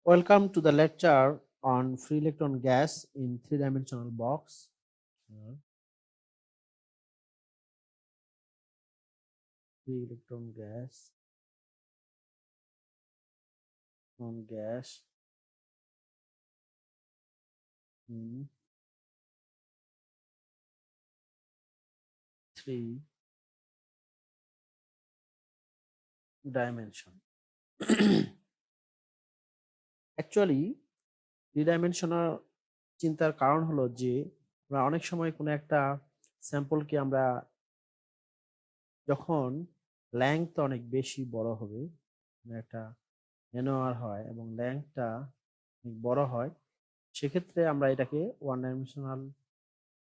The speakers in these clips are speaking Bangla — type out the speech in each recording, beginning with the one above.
Welcome to the lecture on free electron gas in three-dimensional box. Free electron gas on gas in three dimension. Actually, three-dimensional চিন্তার কারণ হলো যে আমরা অনেক সময় কোনো একটা স্যাম্পলকে আমরা যখন লেংথ অনেক বেশি বড় হবে, একটা NOR হয় এবং লেংথটা অনেক বড় হয়, সেক্ষেত্রে আমরা এটাকে ওয়ান ডাইমেনশনাল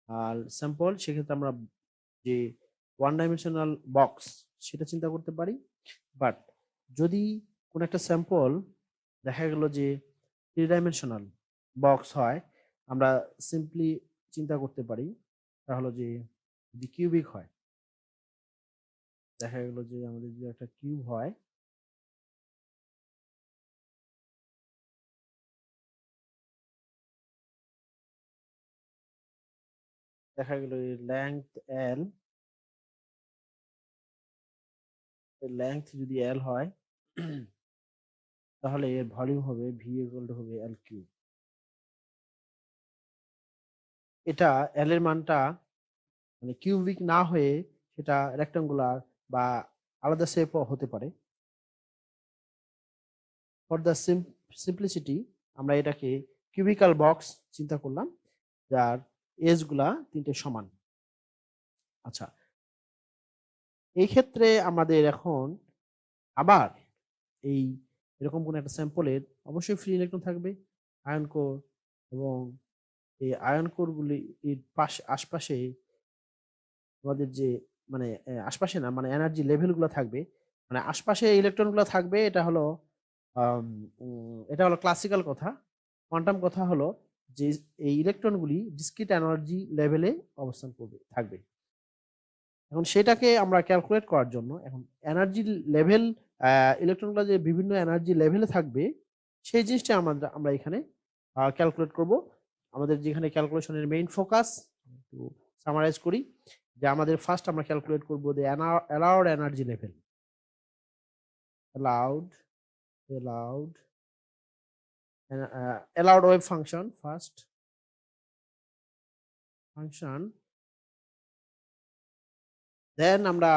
আর স্যাম্পল, সেক্ষেত্রে আমরা যে ওয়ান ডাইমেনশনাল বক্স সেটা চিন্তা করতে পারি। বাট যদি কোনো একটা স্যাম্পল দেখা গেল যে থ্রি ডাইমেনশনাল বক্স হয়, আমরা সিম্পলি চিন্তা করতে পারি তা হলো যে যদি কিউবিক হয়, দেখা গেল যে আমাদের যদি একটা কিউব হয়, দেখা গেল এর লেংথ এল, লেংথ যদি এল হয় তাহলে এর ভলিউম হবে ভি ইকুয়াল টু হবে এল কিউব। এটা এল এর মানটা মানে কিউবিক না হয়ে সেটা রেক্টাঙ্গুলার বা আলাদা শেপও হতে পারে। ফর দ্য সিম্পলিসিটি আমরা এটাকে কিউবিক্যাল বক্স চিন্তা করলাম, যার এজ গুলা তিনটে সমান। আচ্ছা, এই ক্ষেত্রে আমাদের এখন আবার এই এরকম কোন একটা স্যাম্পলের অবশ্যই ফ্রি ইলেকট্রন থাকবে, আয়ন কোর, এবং এই আয়ন কোর গুলি এর আশপাশে আমাদের যে মানে আশপাশে না, মানে এনার্জি লেভেল গুলো থাকবে, মানে আশপাশে ইলেকট্রন গুলো থাকবে। এটা হলো ক্লাসিক্যাল কথা। কোয়ান্টাম কথা হলো যে এই ইলেকট্রনগুলি ডিসক্রিট এনার্জি লেভেলে অবস্থান করবে, থাকবে। এখন সেটাকে আমরা ক্যালকুলেট করার জন্য এখন এনার্জি লেভেল, ইলেকট্রনগুলো যে বিভিন্ন এনার্জি লেভেলে থাকবে সেই জিনিসটা আমরা এখানে ক্যালকুলেট করব। আমাদের যেখানে ক্যালকুলেশনের মেইন ফোকাস, একটু সামারাইজ করি, যে আমাদের ফার্স্ট আমরা ক্যালকুলেট করব যে allowed energy level, allowed allowed allowed wave function first function, then আমরা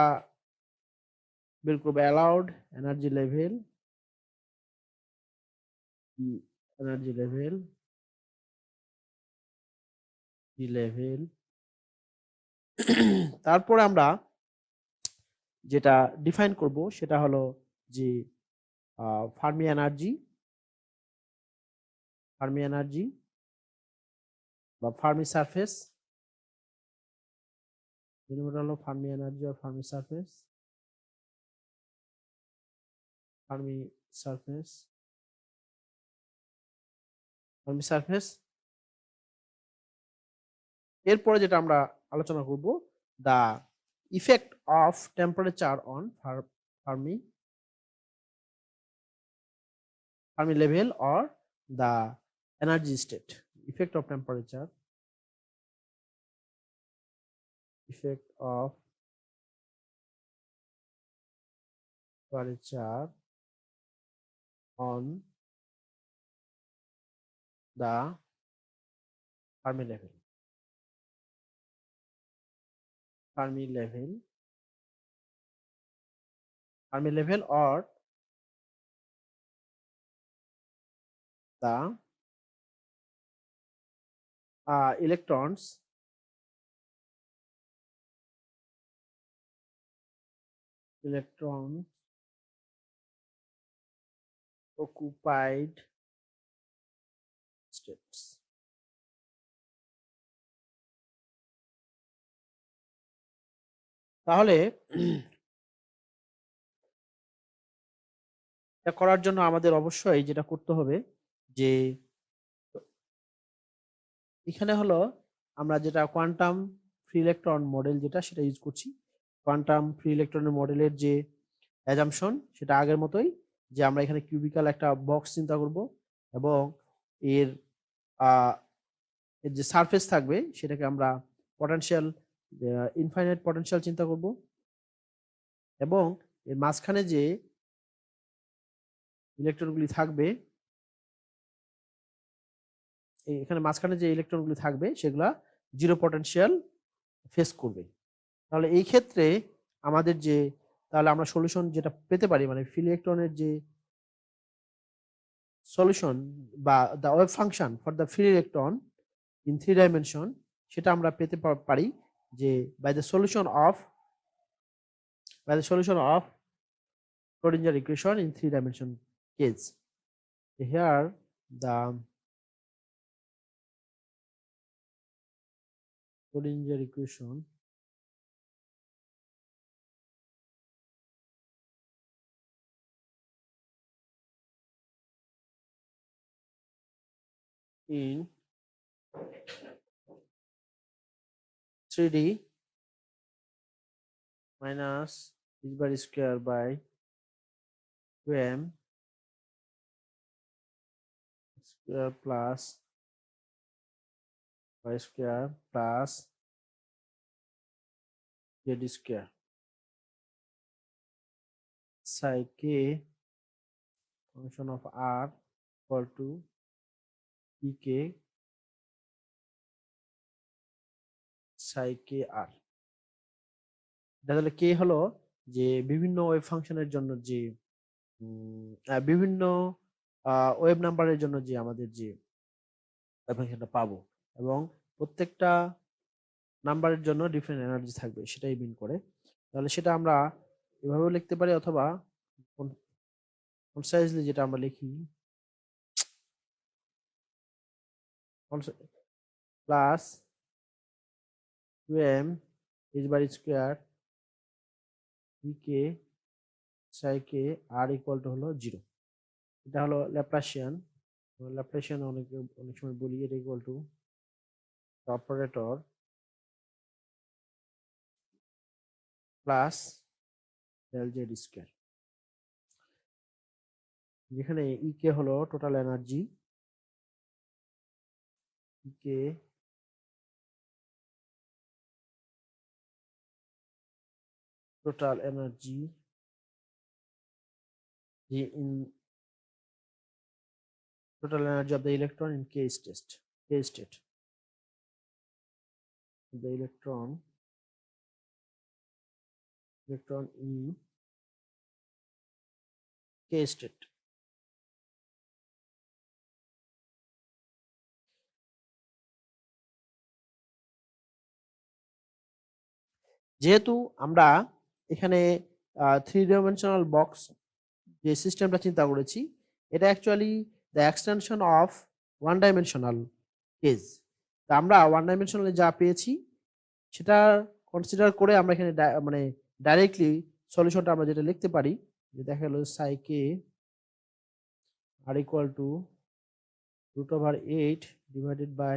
বের করব allowed energy level, energy level level তারপরে আমরা যেটা ডিফাইন করব সেটা হলো যে ফার্মি এনার্জি বা ফার্মি সারফেস, হলো ফার্মি এনার্জি আর Fermi surface, Fermi surface Fermi surface. এরপরে যেটা আমরা আলোচনা করব, the effect of temperature on Fermi level or the energy state. Effect of temperature on the Fermi level or the electrons occupied states. তাহলে এটা করার জন্য আমাদের অবশ্যই যেটা করতে হবে যে এখানে হলো আমরা যেটা কোয়ান্টাম ফ্রি ইলেকট্রন মডেল যেটা সেটা ইউজ করছি। কোয়ান্টাম ফ্রি ইলেকট্রনের মডেলের যে অ্যাজাম্পশন সেটা আগের মতোই, যে আমরা এখানে কিউবিক্যাল একটা বক্স চিন্তা করব এবং এর এর যে সারফেস থাকবে সেটাকে আমরা পটেনশিয়াল ইনফাইনাইট পটেনশিয়াল চিন্তা করব, এবং এর মাঝখানে যে ইলেকট্রনগুলি থাকবে, এখানে মাঝখানে যে ইলেকট্রনগুলি থাকবে সেগুলা জিরো পটেনশিয়াল ফেস করবে। তাহলে এই ক্ষেত্রে আমাদের যে, তাহলে আমরা সলিউশন যেটা পেতে পারি, মানে ফ্রি ইলেকট্রনের যে সলিউশন বা the wave function for the free electron in 3 dimension, সেটা আমরা পেতে পারি যে by the solution of Schrodinger equation in 3 dimension case. Here the Schrodinger equation in 3D minus h bar square by 2m square plus y square plus z square psi k function of r equal to pk psi k r। তাহলে কে হলো যে বিভিন্ন ওয়েভ ফাংশনের জন্য যে বিভিন্ন ওয়েভ নাম্বারের জন্য যে আমাদের যে ওয়েভ ফাংশনটা পাবো, এবং প্রত্যেকটা নাম্বারের জন্য ডিফারেন্ট এনার্জি থাকবে সেটাই মিন করে। তাহলে সেটা আমরা এভাবেও লিখতে পারি, অথবা কনসাইজলি যেটা আমরা লিখি plus 2m h bar square pk psi k r equal to হলো 0। এটা হলো ল্যাপ্লাসিয়ান অনেক সময় বলি, এটা equal to operator plus del z square, যেখানে কে হলো টোটাল এনার্জি, কে total energy in total energy of the electron in k state the electron in k state। যেহেতু আমরা এখানে 3 ডাইমেনশনাল বক্স যে সিস্টেমটা চিন্তা করেছি, এটা actually the extension of 1 dimensional case. তা আমরা 1 ডাইমেনশনালে যা পেয়েছি সেটা কনসিডার করে আমরা এখানে মানে ডাইরেক্টলি সলিউশনটা আমরা যেটা লিখতে পারি, যে দেখা গেল psi k r equal to √8 divided by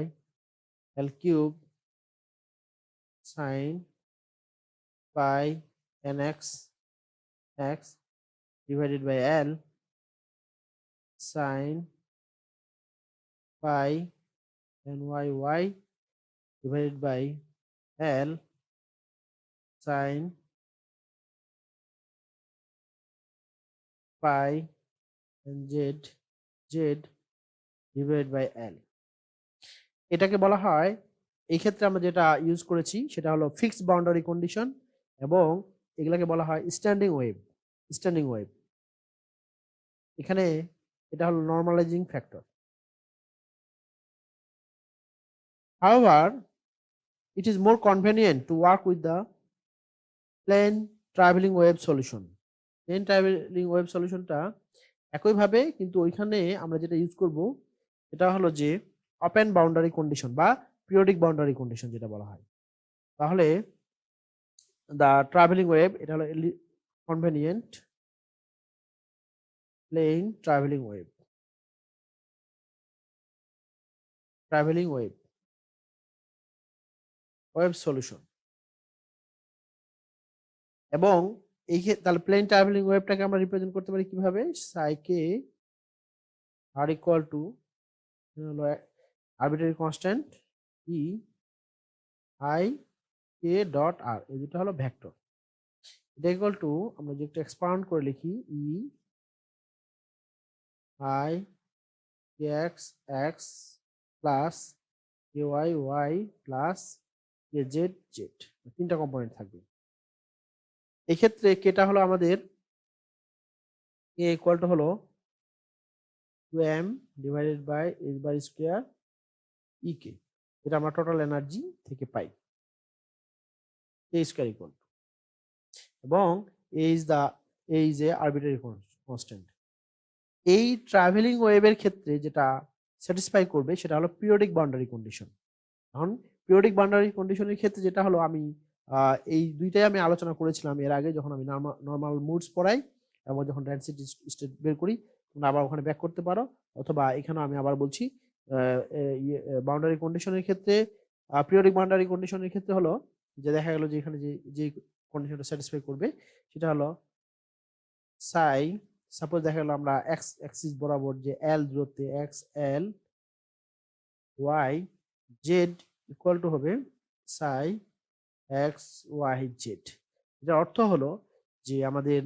L cube sin pi nx x divided by L sin pi ny divided by L sin pi z divided by L। এটাকে বলা হয়, এই ক্ষেত্রে আমরা যেটা ইউজ করেছি সেটা হলো ফিক্সড বাউন্ডারি কন্ডিশন, এবং এগুলাকে বলা হয় স্ট্যান্ডিং ওয়েভ। এখানে এটা হলো নরমালাইজিং factor. However, it is more convenient to work with the plane traveling wave solution। Plane travelling wave সলিউশনটা একইভাবে, কিন্তু ওইখানে আমরা যেটা ইউজ করব এটা হলো যে ওপেন বাউন্ডারি কন্ডিশন বা পিরিয়ডিক বাউন্ডারি কন্ডিশন যেটা বলা হয়। তাহলে দ্য ট্রাভেলিং ওয়েভ, এটা হলো convenient plane travelling wave solution. এবং এই তাহলে প্লেন ট্রাভেলিং ওয়েভটাকে আমরা রিপ্রেজেন্ট করতে পারি কিভাবে, psi k আর ইকুয়াল টু হলো arbitrary constant e i k dot r, এই দুটো হলো ভেক্টর। এটা ইকুয়াল টু আমরা যদি একটু এক্সপান্ড করে লিখি e i k x x plus k y y plus k z z, তিনটা কম্পোনেন্ট থাকবে। এক্ষেত্রে কেটা হলো আমাদের কে ইকুয়াল টু হলো 2m divided by h bar square e k, এটা আমরা টোটাল এনার্জি থেকে পাই কে স্কোয়ার ইকুয়াল, এবং এই যে আরবিট্রারি কনস্ট্যান্ট। এই ট্রাভেলিং ওয়েভের ক্ষেত্রে যেটা স্যাটিসফাই করবে সেটা হলো পিরিয়ডিক বাউন্ডারি কন্ডিশন। এখন পিরিয়ডিক বাউন্ডারি কন্ডিশনের ক্ষেত্রে যেটা হলো আমি এই দুইটাই আমি আলোচনা করেছিলাম এর আগে যখন আমি নর্মাল মুডস পড়াই এবং যখন ডেনসিটি স্টেট বের করি, তোমরা আবার ওখানে ব্যাক করতে পারো, অথবা এখানে আমি আবার বলছি বাউন্ডারি কন্ডিশনের ক্ষেত্রে পিরিয়ডিক বাউন্ডারি কন্ডিশনের ক্ষেত্রে হলো যে দেখা গেল যে এখানে যে কন্ডিশনটা স্যাটিসফাই করবে সেটা হলো সাই, সাপোজ দেখা গেল আমরা এক্স অ্যাক্সিস বরাবর যে এল দূরত্বে x l y z equal to হবে সাই এক্স ওয়াই জেড। এটার অর্থ হলো যে আমাদের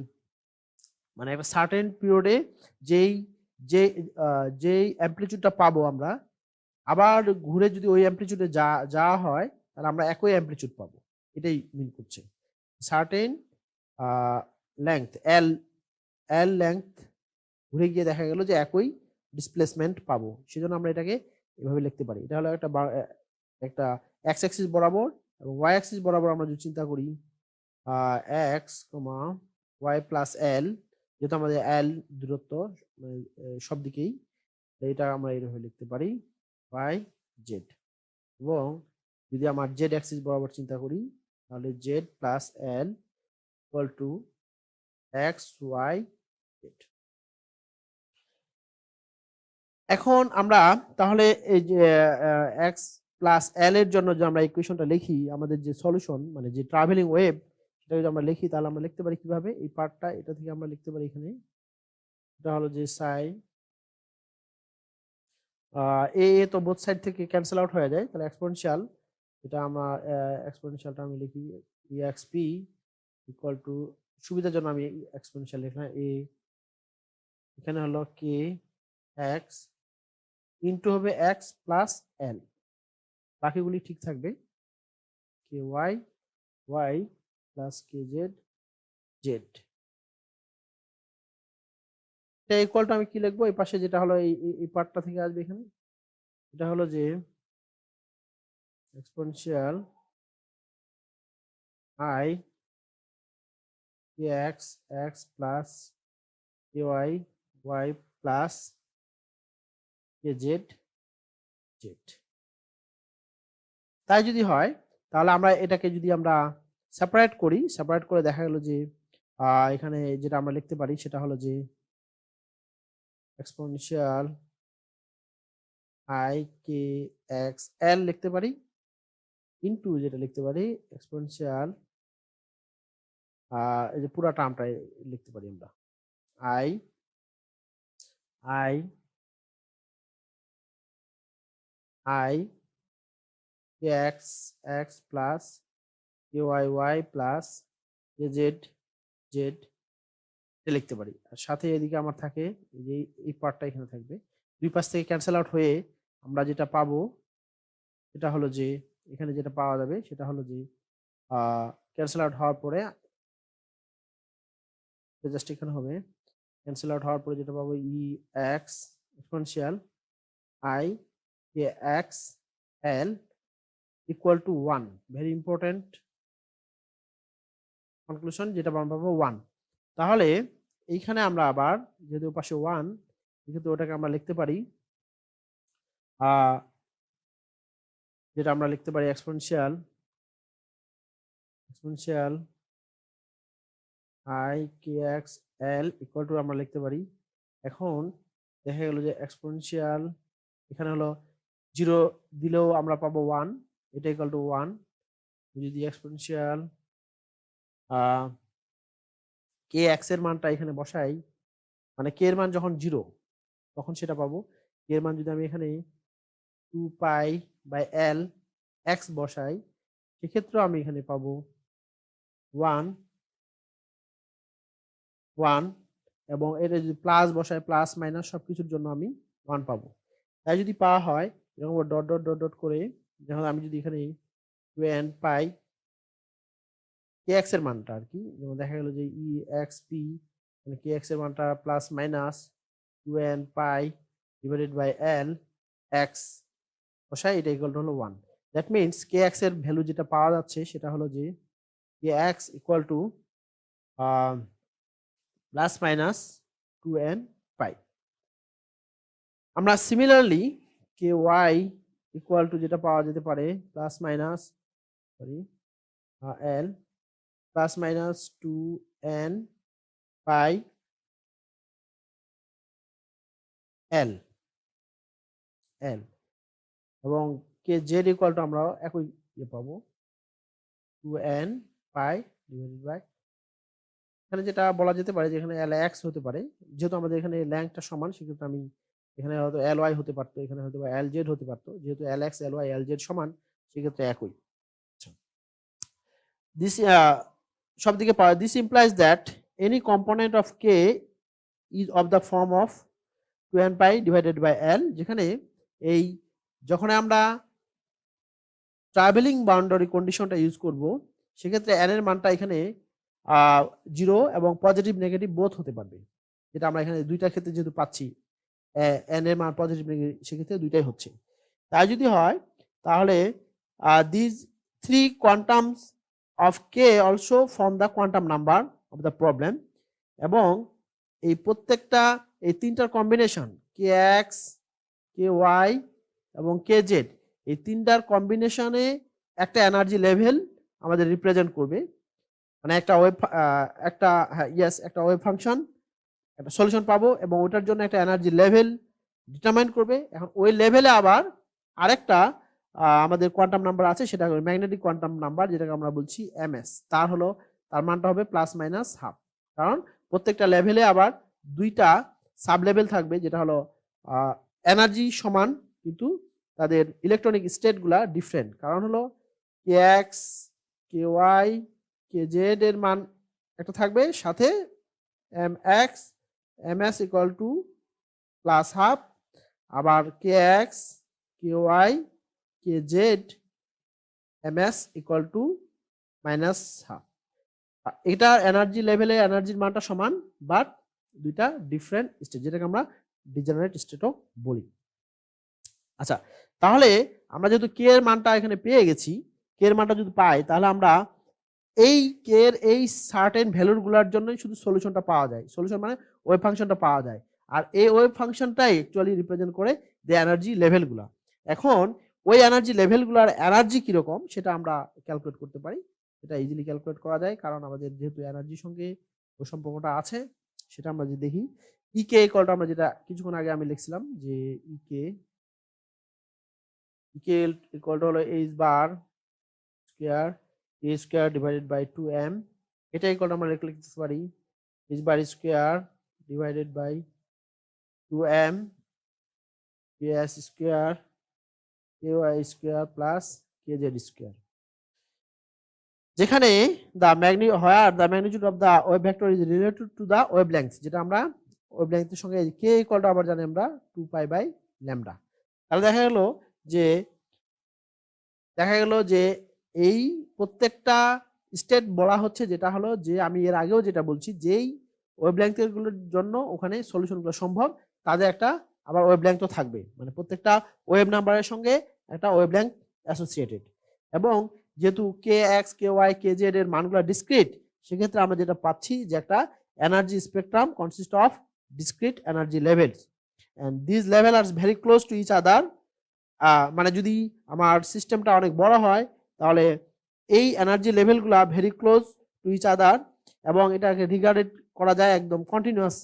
মানে একটা সার্টেন পিরিয়ডে যেই যে যেই অ্যামপ্লিটিউডটা পাবো আমরা, আবার ঘুরে যদি ওই অ্যামপ্লিটিউডে যাওয়া হয় তাহলে আমরা একই অ্যামপ্লিটিউড পাবো, এটাই মিন করছে। সার্টেন লেংথ এল এল লেংথ ঘুরে গিয়ে দেখা গেল যে একই ডিসপ্লেসমেন্ট পাবো, সেজন্য আমরা এটাকে এভাবে লিখতে পারি। এটা হলো একটা এক্স অ্যাক্সিস বরাবর এবং ওয়াই অ্যাক্সিস বরাবর আমরা যদি চিন্তা করি এক্স কমা ওয়াই প্লাস এল, যেহেতু আমাদের এল দূরত্ব সব দিকেই, এটা আমরা এইভাবে লিখতে পারি ওয়াই জেড। এবং যদি আমার জেড অ্যাক্সিস বরাবর চিন্তা করি তাহলে z plus l equal to x y z. এখন আমরা তাহলে এই যে এক্স প্লাস এল এর জন্য যে আমরা ইকুয়েশনটা লিখি, আমাদের যে সলিউশন মানে যে ট্রাভেলিং ওয়েভ, সেটা যদি আমরা লিখি তাহলে আমরা লিখতে পারি কিভাবে, এই পার্টটা এটা থেকে আমরা লিখতে পারি এখানে, এটা হলো যে সাই এ তো বোথ সাইড থেকে ক্যান্সেল আউট হয়ে যায়, তাহলে এক্সপোনেনশিয়াল, এটা আমরা এক্সপোনেনশিয়ালটা আমি লিখি এক্সপি ইকুয়াল টু, সুবিধার জন্য আমি এক্সপোনেনশিয়াল লিখলাম এ, এখানে হলো কে এক্স ইন্টু হবে এক্স প্লাস এল, বাকিগুলি ঠিক থাকবে, কে y y plus k z Z. এটা ইকুয়ালটা আমি কি লিখবো, এই পাশে যেটা হলো এই পার্টটা থেকে আসবে এখানে, এটা হলো যে exponential i k x x plus k y y plus k z z. তাই যদি হয় তাহলে আমরা এটাকে যদি আমরা সেপারেট করি, সেপারেট করে দেখা গেল যে এখানে যেটা আমরা লিখতে পারি সেটা হলো যে এক্সপোনেনশিয়াল আই কে এক্স এল লিখতে পারি ইনটু যেটা লিখতে পারি এক্সপোনেনশিয়াল এই যে পুরো টার্মটা লিখতে পারি আমরা i i i k x x plus k y y plus k z z লিখতে পারি। আর সাথে এদিকে আমার থাকে এই যে এই পার্টটা এখানে থাকবে, দুই পাশ থেকে ক্যান্সেল আউট হয়ে আমরা যেটা পাবো সেটা হলো যে এখানে যেটা পাওয়া যাবে সেটা হলো যে ক্যান্সেল আউট হওয়ার পরে জাস্ট এখানে হবে ক্যান্সেল আউট হওয়ার পরে যেটা পাবো e x exponential i k x l equal to 1, very important conclusion, যেটা আমরা পাবো 1। তাহলে এইখানে আমরা আবার যেহেতু পাশে 1, যেহেতু ওটাকে আমরা লিখতে পারি যেটা আমরা লিখতে পারি exponential exponential i k x l equal to আমরা লিখতে পারি, এখন দেখা গেল যে এক্সপোনেনশিয়াল এখানে হলো 0 দিলেও আমরা পাবো 1, এটা ইকুয়াল টু 1, যদি এক্সপোনেনশিয়াল কে এক্স এর মানটা এখানে বসাই, মানে কে এর মান যখন 0 তখন সেটা পাবো। এর মান যদি আমি এখানে 2π/L x বসাই, সেক্ষেত্রে আমি এখানে পাবো 1 1, এবং এটা যদি প্লাস বসাই, প্লাস মাইনাস সবকিছুর জন্য আমি 1 পাবো। তাই যদি পাওয়া হয় এরকম ডট ডট ডট ডট করে, যখন আমি যদি এখানে 2n পাই kx এর মানটা আর কি, যেমন দেখা গেল যে exp মানে kx এর মানটা plus minus 2n pi divided by l x বসাই, এটা ইকুয়াল টু হলো 1। দ্যাট মিনস kx এর ভ্যালু যেটা পাওয়া যাচ্ছে সেটা হলো যে kx equal to plus minus 2n pi. আমরা সিমিলারলি ky ইকুয়াল টু যেটা পাওয়া যেতে পারে plus minus l plus minus 2n pi l এবং kz ইকুয়াল টু আমরা একই পাবো 2n পাই ডিভাইডেড বাই, এখানে যেটা বলা যেতে পারে যে এখানে lx হতে পারে, যেহেতু আমাদের এখানে ল্যাংথটা সমান সেক্ষেত্রে আমি এখানে হয়তো ly হতে পারতো, এখানে হয়তো lz হতে পারতো, যেহেতু lx ly lz সমান সেক্ষেত্রে একই। দিস সব দিকে পাওয়া, this implies that any component of k is of the form of 2n pi divided by l, যেখানে এই যখন আমরা ট্রাভেলিং বাউন্ডারি কন্ডিশনটা ইউজ করব সেক্ষেত্রে n এর মানটা এখানে 0 এবং পজিটিভ নেগেটিভ বোথ হতে পারবে, যেটা আমরা এখানে দুইটা ক্ষেত্রে যেহেতু পাচ্ছি n এর মান পজিটিভ নেগেটিভ, সেক্ষেত্রে দুইটাই হচ্ছে। তাই যদি হয় তাহলে this 3 quantums of k also form the quantum number of the problem, এবং এই প্রত্যেকটা এই তিনটার কম্বিনেশন kx ky এবং kz, এই তিনটার কম্বিনেশনে একটা এনার্জি লেভেল আমাদের রিপ্রেজেন্ট করবে, মানে একটা ওয়েভ একটা একটা ওয়েভ ফাংশন, একটা সলিউশন পাবো এবং ওটার জন্য একটা এনার্জি লেভেল ডিটারমাইন করবে। এখন ওই লেভেলে আবার আরেকটা আমাদের কোয়ান্টাম নাম্বার আছে, সেটা হলো ম্যাগনেটিক কোয়ান্টাম নাম্বার, যেটাকে আমরা বলছি ms, তার মানটা হবে প্লাস মাইনাস হাফ, কারণ প্রত্যেকটা লেভেলে আবার দুইটা সাব লেভেল থাকবে, যেটা হলো এনার্জি সমান কিন্তু তাদের ইলেকট্রনিক স্টেটগুলা ডিফারেন্ট, কারণ হলো kx ky kz এর মান একটা থাকবে, সাথে ms equal to plus half, আবার kx ky kz ms equal to minus half. এটা এনার্জি লেভেলে এনার্জির মানটা সমান, বাট দুইটা ডিফারেন্ট স্টেট, যেটাকে আমরা ডিজেনারেট স্টেটও বলি। আচ্ছা, তাহলে আমরা যেহেতু কে এর মানটা এখানে পেয়ে গেছি, কে এর মানটা যদি পাই তাহলে আমরা এই কে এর এই সার্টেন ভ্যালুর গুলার জন্যই শুধু সলিউশনটা পাওয়া যায়, সলিউশন মানে ওয়েভ ফাংশনটা পাওয়া যায়, আর এই ওয়েভ ফাংশনটাই অ্যাকচুয়ালি রিপ্রেজেন্ট করে দ্য এনার্জি লেভেলগুলা। এখন ওই এনার্জি লেভেলগুলার এনার্জি কিরকম সেটা আমরা ক্যালকুলেট করতে পারি, এটা ইজিলি ক্যালকুলেট করা যায়, কারণ আমাদের যেহেতু এনার্জির সঙ্গে ওই সম্পর্কটা আছে, সেটা আমরা যদি দেখি ইকে ইকুয়ালটা আমরা যেটা কিছুক্ষণ আগে আমি লিখছিলাম যে ইকে ইকুয়াল টু হলো h bar square a square divided by 2m, এটা ইকুয়াল টু আমরা লিখতে পারি h bar square divided by 2m ks square ky square plus kz square, যেখানে the magnitude of the wave vector is related to the wavelength, যেটা আমরা ওয়েভ লেংথের সঙ্গে k ইকুয়াল টু আবার জানি আমরা 2π/λ। তাহলে দেখা গেল যে এই প্রত্যেকটা স্টেট বলা হচ্ছে, যেটা হলো যে আমি এর আগেও যেটা বলছি, যেই ওয়েভ লেংথের গুলোর জন্য ওখানে সলিউশনগুলো সম্ভব, তাদের একটা আবার ওয়েভ লেংথও থাকবে, মানে প্রত্যেকটা ওয়েভ নাম্বারের সঙ্গে একটা ওয়েভ লেংথ অ্যাসোসিয়েটেড, এবং যেহেতু kx ky kz এর মানগুলো ডিসক্রিট, সেক্ষেত্রে আমরা যেটা পাচ্ছি যে একটা energy spectrum consist of discrete energy levels, and this level are very close to each other. মানে যদি আমার সিস্টেমটা অনেক বড় হয় তাহলে এই এনার্জি লেভেলগুলো very close to each other, এবং এটাকে রিগার্ডেড করা যায় একদম continuous,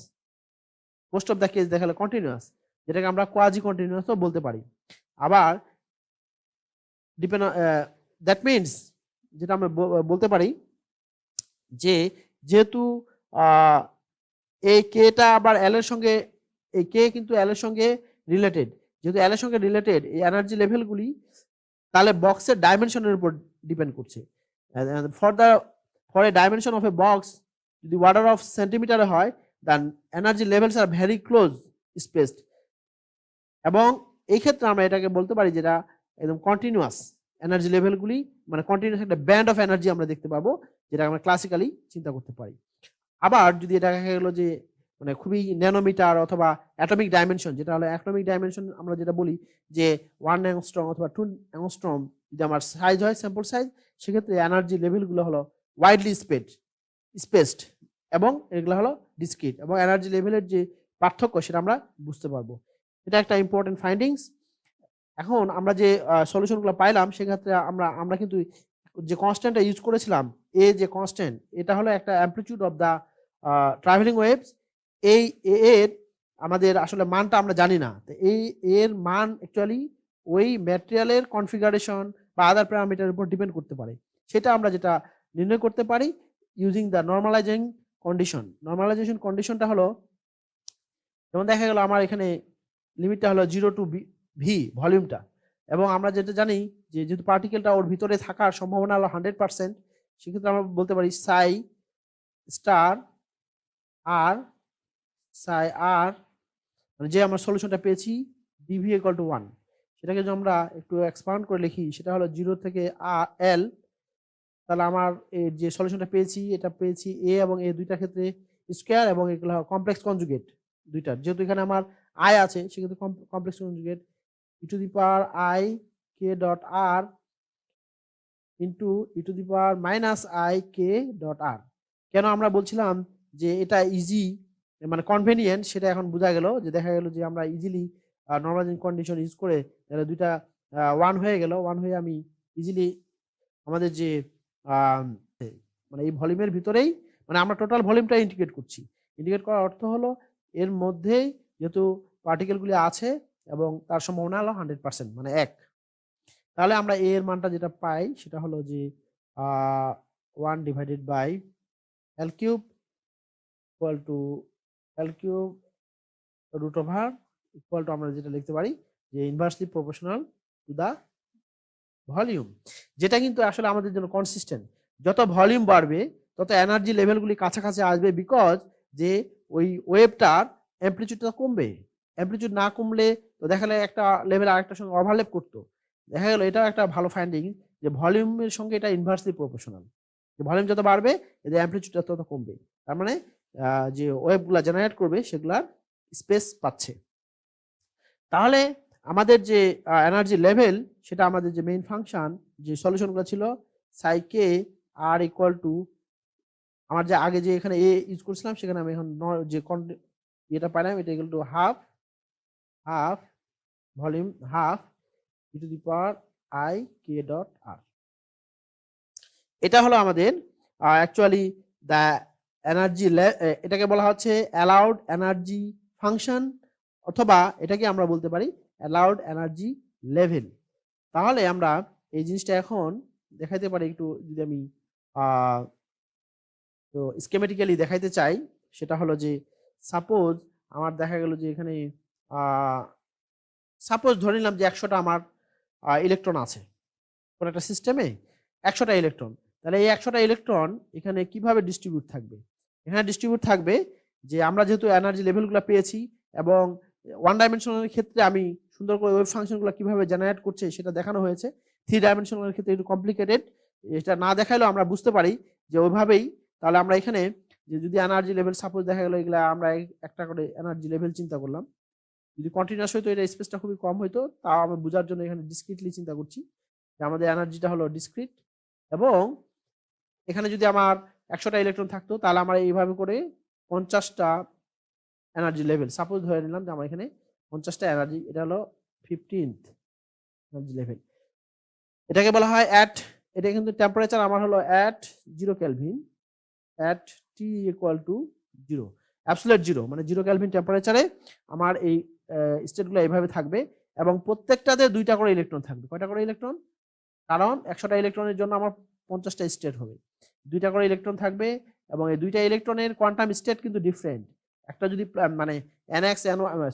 most of the case দেখালে কন্টিনিউয়াস, যেটাকে আমরা কোয়াজি কন্টিনিউয়াসও বলতে পারি। আবার ডিপেন্ড দ্যাট মিনস যেটা আমরা বলতে পারি যে যেহেতু এই কেটা আবার এল এর সঙ্গে এই কে কিন্তু এল এর সঙ্গে রিলেটেড, যেহেতু এল এর সঙ্গে রিলেটেড এই এনার্জি লেভেলগুলি তাহলে বক্সের ডাইমেনশনের উপর ডিপেন্ড করছে। For a dimension of a box যদি অর্ডার অফ সেন্টিমিটারে হয় then energy levels are very close spaced, এবং এই ক্ষেত্রে আমরা এটাকে বলতে পারি যেটা একদম কন্টিনিউয়াস এনার্জি লেভেলগুলি, মানে কন্টিনিউয়াস একটা ব্যান্ড অফ এনার্জি আমরা দেখতে পাবো, যেটা আমরা ক্লাসিক্যালি চিন্তা করতে পারি। আবার যদি এটা দেখা গেল যে মানে খুবই ন্যানোমিটার অথবা অ্যাটমিক ডাইমেনশন, যেটা হলো অ্যাটমিক ডাইমেনশন আমরা যেটা বলি যে 1 অ্যাংস্ট্রম অথবা 2 অ্যাংস্ট্রম যদি আমার সাইজ হয়, স্যাম্পল সাইজ, সেক্ষেত্রে এনার্জি লেভেলগুলো হলো ওয়াইডলি স্পেসড এবং এগুলো হলো ডিসক্রিট, এবং এনার্জি লেভেলের যে পার্থক্য সেটা আমরা বুঝতে পারবো। এটা একটা ইম্পর্টেন্ট ফাইন্ডিংস। এখন আমরা যে সলিউশনগুলো পাইলাম সেক্ষেত্রে আমরা কিন্তু যে কনস্ট্যান্টটা ইউজ করেছিলাম, এ যে কনস্ট্যান্ট, এটা হলো একটা amplitude of the travelling waves. এই এর আমাদের আসলে মানটা আমরা জানি না, তো এই এর মান অ্যাকচুয়ালি ওই ম্যাটেরিয়ালের কনফিগারেশন বা আদার প্যারামিটারের উপর ডিপেন্ড করতে পারে। সেটা আমরা যেটা নির্ণয় করতে পারি using the normalising condition. Normalisation কন্ডিশনটা হলো, যেমন দেখা গেল আমার এখানে লিমিটটা হলো 0 টু ভি ভলিউমটা, এবং আমরা যেটা জানি যে যেহেতু পার্টিকেলটা ওর ভিতরে থাকার সম্ভাবনা হলো 100%, সেক্ষেত্রে আমরা বলতে পারি সাই স্টার আর সাই আর, মানে যে আমরা সলিউশনটা পেয়েছি ডিভি ইকুয়াল টু 1, সেটাকে যদি আমরা একটু এক্সপান্ড করে লিখি সেটা হলো 0 থেকে এল, তাহলে আমার এই যে সলিউশনটা পেয়েছি এটা পেয়েছি এ এবং এ দুইটার ক্ষেত্রে স্কোয়ার, এবং এগুলো কমপ্লেক্স কনজুগেট দুইটার, যেহেতু এখানে আমার আই আছে সেক্ষেত্রে complex conjugate e to the power i k dot r into e to the power minus i k dot r. কেন আমরা বলছিলাম যে এটা ইজি মানে কনভেনিয়েন্ট, সেটা এখন বোঝা গেল, যে দেখা গেল যে আমরা ইজিলি নর্মালাইজিং কন্ডিশন ইউজ করে তাহলে দুইটা 1 হয়ে গেল, 1 হয়ে আমি ইজিলি আমাদের যে মানে এই ভলিউমের ভিতরেই, মানে আমরা টোটাল ভলিউমটা ইন্টিগ্রেট করছি। ইন্টিগ্রেট করার অর্থ হলো এর মধ্যেই যেহেতু পার্টিকেলগুলি আছে এবং তার সম্ভাবনা হলো 100%, মানে 1, তাহলে আমরা এ এর মানটা যেটা পাই সেটা হলো যে 1 divided by l cube equal to l cube root over equal to আমরা যেটা লিখতে পারি যে inversely proportional to the volume, যেটা কিন্তু আসলে আমাদের জন্য কনসিস্টেন্ট। যত ভলিউম বাড়বে তত এনার্জি লেভেলগুলি কাছাকাছি আসবে, বিকজ যে ওই ওয়েভটার অ্যামপ্লিটিউডটা কমবে। অ্যামপ্লিটিউড না কমলে তো দেখা গেলে একটা লেভেল আরেকটার সঙ্গে ওভারল্যাপ করতো। দেখা গেল এটাও একটা ভালো ফাইন্ডিং যে ভলিউমের সঙ্গে এটা ইনভার্সলি প্রপোর্শনাল, যে ভলিউম যত বাড়বে এদের অ্যামপ্লিটিউডটা তত কমবে, তার মানে যে ওয়েভগুলা জেনারেট করবে সেগুলার স্পেস পাচ্ছে। তাহলে আমাদের যে এনার্জি লেভেল সেটা আমাদের যে মেইন ফাংশন যে সলিউশনগুলো ছিল সাই কে আর ইকুয়াল টু আমার যে আগে যে এখানে এ ইউজ করছিলাম সেখানে আমি এখন যে এটা পাইলাম এটা equal to half volume half e to the power i k dot r. এটা হলো আমাদের অ্যাকচুয়ালি দ্য এনার্জি, এটাকে বলা হচ্ছে অ্যালাউড এনার্জি ফাংশন, অথবা এটাকে আমরা বলতে পারি অ্যালাউড এনার্জি লেভেল। তাহলে আমরা এই জিনিসটা এখন দেখাইতে পারি একটু, যদি আমি তো স্কেমেটিক্যালি দেখাইতে চাই, সেটা হলো যে সাপোজ আমার দেখা গেল যে এখানে সাপোজ ধরে নিলাম যে 100টা আমার ইলেকট্রন আছে কোন একটা সিস্টেমে, 100টা ইলেকট্রন, তাহলে এই 100টা ইলেকট্রন এখানে কিভাবে ডিস্ট্রিবিউট থাকবে? এখানে ডিস্ট্রিবিউট থাকবে যে আমরা যেহেতু এনার্জি লেভেলগুলো পেয়েছি এবং ওয়ান ডাইমেনশনের ক্ষেত্রে আমি সুন্দর করে ওয়েভ ফাংশনগুলো কিভাবে জেনারেট করছে সেটা দেখানো হয়েছে। 3 ডাইমেনশনের ক্ষেত্রে একটু কমপ্লিকেটেড, এটা না দেখাইলেও আমরা বুঝতে পারি যে ওইভাবেই। তাহলে আমরা এখানে যে যদি এনার্জি লেভেল সাপোজ দেখা গেল এগুলা আমরা একটা করে এনার্জি লেভেল চিন্তা করলাম, যদি কন্টিনিউয়াস হইতো এটা স্পেসটা খুবই কম হইতো, তাও আমি বোঝার জন্য এখানে ডিসক্রিটলি চিন্তা করছি যে আমাদের এনার্জিটা হলো ডিসক্রিট, এবং এখানে যদি আমার 100টা ইলেকট্রন থাকতো তাহলে আমরা এইভাবে করে 50টা এনার্জি লেভেল সাপোজ ধরে নিলাম যে আমার এখানে 50টা এনার্জি, এটা হলো 15th এনার্জি লেভেল। এটাকে বলা হয় এটা কিন্তু টেম্পারেচার আমার হলো at 0 kelvin, at t equal to 0, absolute 0, মানে 0 কেলভিন টেম্পারেচারে আমার এই স্টেটগুলো এইভাবে থাকবে, এবং প্রত্যেকটাতে 2টা করে ইলেকট্রন থাকবে। কয়টা করে ইলেকট্রন? কারণ 100টা ইলেকট্রনের জন্য আমার 50টা স্টেট হবে, 2টা করে ইলেকট্রন থাকবে, এবং এই 2টা ইলেকট্রনের কোয়ান্টাম স্টেট কিন্তু ডিফারেন্ট। একটা যদি মানে nx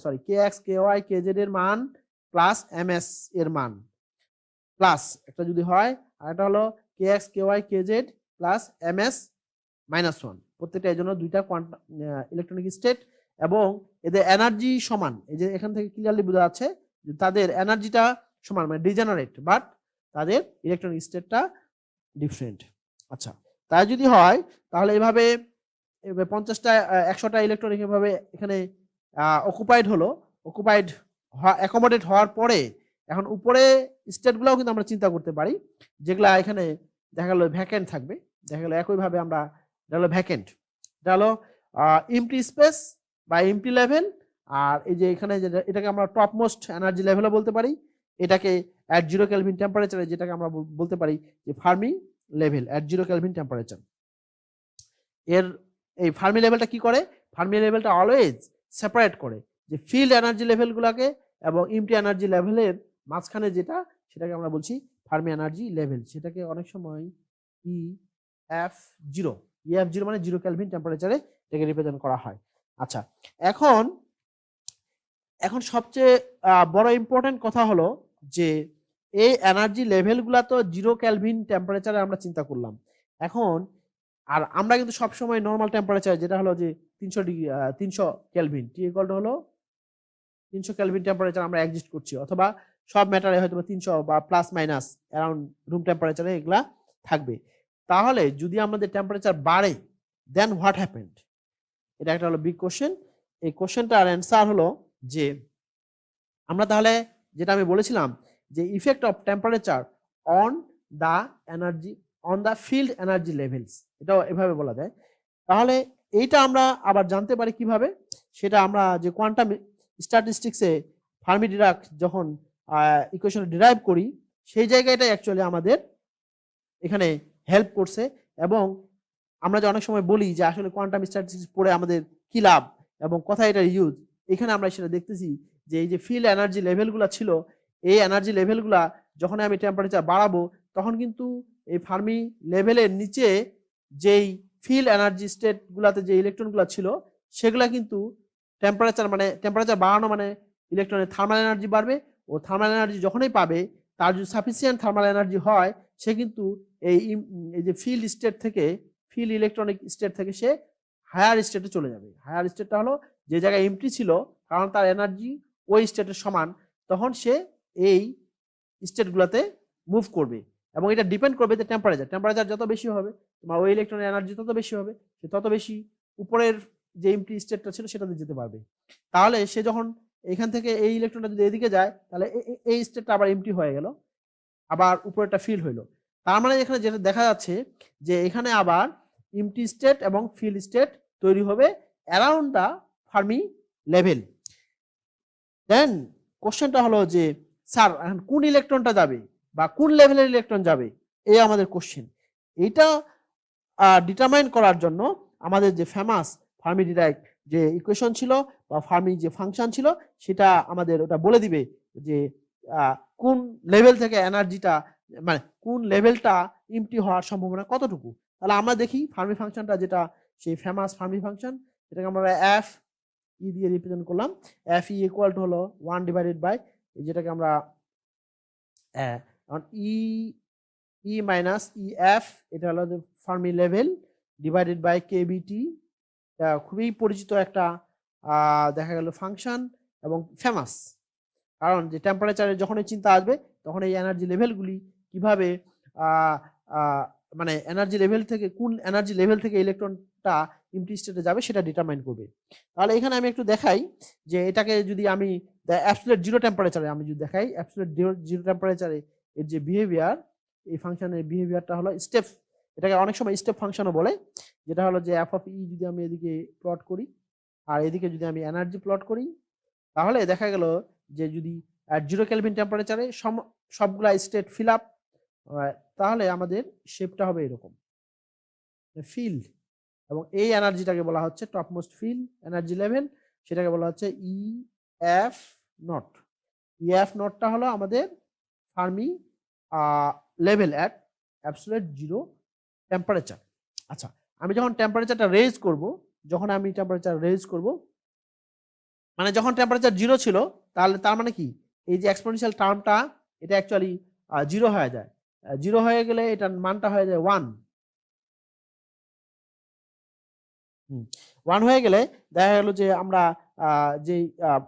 sorry kx ky kz এর মান প্লাস ms এর মান প্লাস একটা যদি হয়, আর এটা হলো kx ky kz plus ms minus 1, প্রত্যেকটা এর জন্য দুইটা ইলেকট্রনিক স্টেট এবং এদের এনার্জি সমান। এই যে এখান থেকে ক্লিয়ারলি বোঝা যাচ্ছে যে তাদের এনার্জিটা সমান, মানে ডিজেনারেট, বাট তাদের ইলেকট্রনিক স্টেটটা ডিফারেন্ট। আচ্ছা, তাই যদি হয় তাহলে এভাবে 50টা 100টা ইলেকট্রনিক এভাবে এখানে অকুপাইড হলো, অকুপাইড অ্যাকোমোডেট হওয়ার পরে এখন উপরে স্টেটগুলোও কিন্তু আমরা চিন্তা করতে পারি, যেগুলা এখানে দেখা গেল ভ্যাকেন্ট থাকবে। দেখা গেল একইভাবে আমরা, এটা হলো ভ্যাকেন্ট, এটা হলো এমটি স্পেস বা এমটি লেভেল। আর এই যে এখানে এটাকে আমরা টপ মোস্ট এনার্জি লেভেলও বলতে পারি, এটাকে অ্যাট 0 কেলভিন টেম্পারেচারে যেটাকে আমরা বলতে পারি যে Fermi level at 0 kelvin temperature. এর এই ফার্মি লেভেলটা কি করে? ফার্মি লেভেলটা অলওয়েজ সেপারেট করে যে ফিল্ড এনার্জি লেভেলগুলোকে এবং এমটি এনার্জি লেভেলের মাঝখানে যেটা, সেটাকে আমরা বলছি ফার্মি এনার্জি লেভেল। সেটাকে অনেক সময় EF0 মানে 0 কেলভিন টেম্পারেচারে এটাকে রিপ্রেজেন্ট করা হয়। আচ্ছা, এখন সবচেয়ে বড় ইম্পর্টেন্ট কথা হলো যে এই এনার্জি লেভেলগুলো তো 0 কেলভিন টেম্পারেচারে আমরা চিন্তা করলাম। এখন আর আমরা কিন্তু সবসময় নর্মাল টেম্পারেচার যেটা হলো যে 300 কেলভিন, টি ইকুয়াল টু হলো 300 কেলভিন টেম্পারেচার আমরা এক্সিস্ট করছি, অথবা সব ম্যাটারে হয়তো 300 বা প্লাস মাইনাস অ্যারাউন্ড রুম টেম্পারেচারে এগুলা থাকবে। তাহলে যদি আমাদের টেম্পারেচার বাড়ে, দেন হোয়াট হ্যাপেন্ড? এটা একটা হলো বিগ কোশ্চেন। এই কোশ্চেনটার অ্যান্সার হলো যে আমরা তাহলে যেটা আমি বলেছিলাম যে effect of temperature on the energy on the field energy levels, এটাও এভাবে বলা যায়। তাহলে এইটা আমরা আবার জানতে পারি কিভাবে? সেটা আমরা যে কোয়ান্টাম স্ট্যাটিস্টিক্সে ফার্মি ডিরাক যখন ইকুয়েশন ডিরাইভ করি, সেই জায়গাটাই অ্যাকচুয়ালি আমাদের এখানে হেল্প করছে। এবং আমরা যে অনেক সময় বলি যে আসলে কোয়ান্টাম স্ট্যাটিস্টিক্স পড়ে আমাদের কি লাভ এবং কোথায় এটার ইউজ, এখানে আমরা সেটা দেখতেছি যে এই যে ফিল্ড এনার্জি লেভেলগুলো ছিল, এই এনার্জি লেভেলগুলা যখন আমি টেম্পারেচার বাড়াবো, তখন কিন্তু এই ফার্মি লেভেলের নিচে যেই ফিল্ড এনার্জি স্টেটগুলোতে যে ইলেকট্রনগুলো ছিল, সেগুলা কিন্তু টেম্পারেচার বাড়ানো মানে ইলেকট্রনের থার্মাল এনার্জি বাড়বে, ও থার্মাল এনার্জি যখনই পাবে, তার যদি সাফিসিয়েন্ট থার্মাল এনার্জি হয়, সে কিন্তু এই যে ফিল্ড স্টেট থেকে, ফিল্ড ইলেকট্রনিক স্টেট থেকে সে হায়ার স্টেটে চলে যাবে। হায়ার স্টেটটা হলো যে জায়গায় এমটি ছিল, কারণ তার এনার্জি ওই স্টেটের সমান, তখন সে এই স্টেটগুলোতে মুভ করবে। এবং এটা ডিপেন্ড করবে যে টেম্পারেচার যত বেশি হবে, তোমার ওই ইলেকট্রনের এনার্জি তত বেশি হবে, সে তত বেশি উপরের যে এমটি স্টেটটা ছিল সেটাতে যেতে পারবে। তাহলে সে যখন এখান থেকে এই ইলেকট্রনটা যদি এদিকে যায়, তাহলে এই স্টেটটা আবার এমটি হয়ে গেল, আবার উপরেরটা ফিল হইলো। তার মানে এখানে যেটা দেখা যাচ্ছে যে এখানে আবার এমটি স্টেট এবং ফিল্ড স্টেট তৈরি হবে অ্যারাউন্ড দা ফার্মি লেভেল। দেন কোশ্চেনটা হলো যে স্যার কোন ইলেকট্রনটা যাবে বা কোন লেভেলের ইলেকট্রন যাবে, এই আমাদের কোশ্চেন। এইটা ডিটারমাইন করার জন্য আমাদের যে ফেমাস ফার্মি ডিরাক যে ইকুয়েশন ছিল বা ফার্মি যে ফাংশন ছিল, সেটা আমাদের ওটা বলে দিবে যে কোন লেভেল থেকে এনার্জিটা, মানে কোন লেভেলটা এমটি হওয়ার সম্ভাবনা কতটুকু। তাহলে আমরা দেখি ফার্মি ফাংশনটা, যেটা সেই ফেমাস ফার্মি ফাংশন, এটাকে আমরা এফ ই দিয়ে রিপ্রেজেন্ট করলাম। এফ ই ইকুয়াল টু হলো 1 ডিভাইডেড বাই, যেটাকে আমরা ই মাইনাস ই এফ, এটা হলো Fermi level, divided by KBT. খুবই পরিচিত একটা দেখা গেল ফাংশন এবং ফেমাস, কারণ যে টেম্পারেচারের যখনই চিন্তা আসবে, তখন এই এনার্জি লেভেলগুলি কিভাবে মানে এনার্জি লেভেল থেকে, কোন এনার্জি লেভেল থেকে ইলেকট্রনটা এমটি স্টেটে যাবে সেটা ডিটারমাইন করবে। তাহলে এখানে আমি একটু দেখাই যে এটাকে যদি আমি অ্যাবসলিউট জিরো টেম্পারেচারে আমি যদি দেখাই, অ্যাবসলিউট জিরো টেম্পারেচারে এর যে বিহেভিয়ার, এই ফাংশনের বিহেভিয়ারটা হলো স্টেপ, এটাকে অনেক সময় স্টেপ ফাংশনও বলে, যেটা হলো যে এফ অফ ই যদি আমি এদিকে প্লট করি আর এদিকে যদি আমি এনার্জি প্লট করি, তাহলে দেখা গেল যে যদি 0 কেলভিন টেম্পারেচারে সবগুলা স্টেট ফিল আপ, তাহলে আমাদের শেপটা হবে এরকম ফিল্ড, এবং এই এনার্জিটাকে বলা হচ্ছে top most field energy level, সেটাকে বলা হচ্ছে E F nought. E F নটটা হলো আমাদের Fermi level at absolute zero temperature. আচ্ছা, আমি যখন টেম্পারেচারটা রেজ করব, যখন আমি টেম্পারেচার রেজ করব, মানে যখন টেম্পারেচার 0 ছিল, তাহলে তার মানে কি এই যে এক্সপোনেনশিয়াল টার্মটা এটা অ্যাকচুয়ালি 0 হয়ে যায়। 0 হয়ে গেলে এটার মানটা হয়ে যায় 1। 1 হয়ে গেলে দেখা গেল যে আমরা যে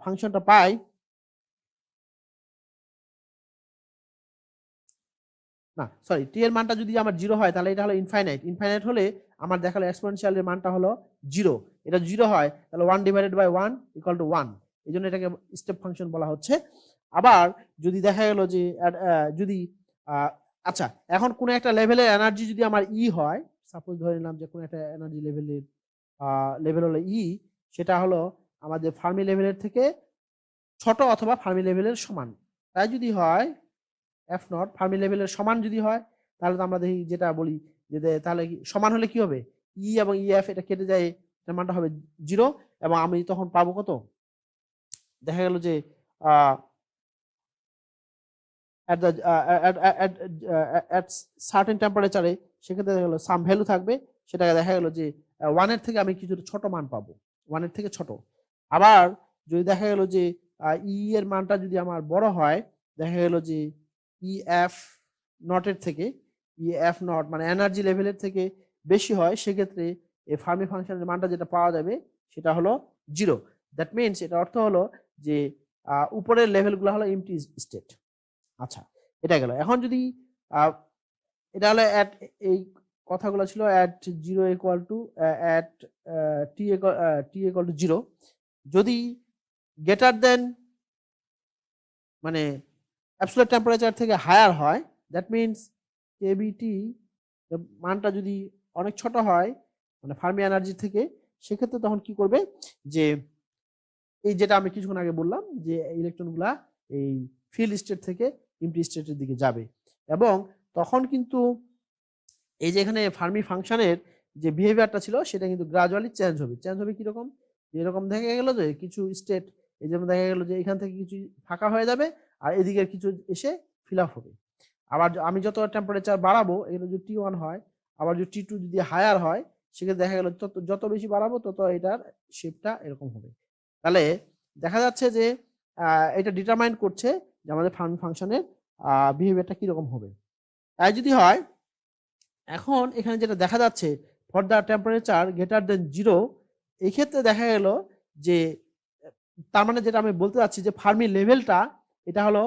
ফাংশনটা পাই, না সরি, টি এর মানটা যদি আমার 0 হয় তাহলে এটা হলো ইনফাইনাইট। ইনফাইনাইট হলে আমার দেখালো এক্সপোনেনশিয়ালের মানটা হলো 0। এটা 0 হয় তাহলে 1 ডিভাইডেড বাই 1 ইকুয়াল টু 1। এই জন্য এটাকে স্টেপ ফাংশন বলা হচ্ছে। আবার যদি দেখা গেল যে যদি আচ্ছা, এখন কোন একটা লেভেলের এনার্জি যদি আমার ই হয়, সাপোজ ধরে নিলাম যে কোন একটা এনার্জি লেভেলের লেভেল হলো ই, সেটা হলো আমাদের ফার্মি লেভেলের থেকে ছোট অথবা ফার্মি লেভেলের সমান। তাই যদি হয় এফ নট ফার্মি লেভেলের সমান যদি হয়, তাহলে তো আমরা দেখি যেটা বলি যে তাহলে সমান হলে কি হবে, ই এবং ই এফ এটা কেটে যায়, এটার মানটা হবে 0। এবং আমি তখন পাবো কত, দেখা গেল যে at certain টেম্পারেচারে সেক্ষেত্রে দেখা গেল সাম ভ্যালু থাকবে, সেটা দেখা গেল যে 1 এর থেকে আমি কিছু ছোট মান পাবো, 1 এর থেকে ছোট। আবার যদি দেখা গেল যে ই এর মানটা যদি আমার বড় হয়, দেখা গেল যে ই এফ নটের থেকে, ই এফ নট মানে এনার্জি লেভেলের থেকে বেশি হয়, সেক্ষেত্রে এই ফার্মি ফাংশনের মানটা যেটা পাওয়া যাবে সেটা হলো 0। দ্যাট মিনস এটা অর্থ হলো যে উপরের লেভেলগুলো হলো এমটি স্টেট। আচ্ছা, এটা গেল। এখন যদি এটা হলো অ্যাট, এই কথাগুলো ছিল at 0 equal to at T equal to 0। যদি গ্রেটার দেন মানে অ্যাবসলিউট টেম্পারেচার থেকে হায়ার হয়, দ্যাট মিনস কেবিটি মানটা যদি অনেক ছোট হয় মানে ফার্মি এনার্জি থেকে, সেক্ষেত্রে তখন কি করবে যে এই যেটা আমি কিছুক্ষণ আগে বললাম যে ইলেকট্রনগুলা এই ফিল্ড স্টেট থেকে এমটি স্টেটের দিকে যাবে। এবং তখন কিন্তু এই যে এখানে ফার্মি ফাংশনের যে বিহেভিয়ারটা ছিল সেটা কিন্তু গ্রাজুয়ালি চেঞ্জ হবে। চেঞ্জ হবে কিরকম, এরকম দেখা গেল যে কিছু স্টেট, এই যেমন দেখা গেল যে এখান থেকে কিছু ফাঁকা হয়ে যাবে আর এদিকের কিছু এসে ফিল আপ হবে। আবার আমি যত টেম্পারেচার বাড়াবো, এগুলো যদি T1 হয়, আবার যদি T2 যদি হায়ার হয়, সেক্ষেত্রে দেখা গেল যত বেশি বাড়াবো তত এটার শেপটা এরকম হবে। তাহলে দেখা যাচ্ছে যে এটা ডিটারমাইন করছে যে আমাদের ফার্মি ফাংশনের বিহেভিয়ারটা কিরকম হবে। তাই যদি হয়, এখন এখানে যেটা দেখা যাচ্ছে for the temperature greater than 0, এই ক্ষেত্রে দেখা গেল যে তার মানে যেটা আমি বলতে চাচ্ছি যে ফার্মি লেভেলটা এটা হলো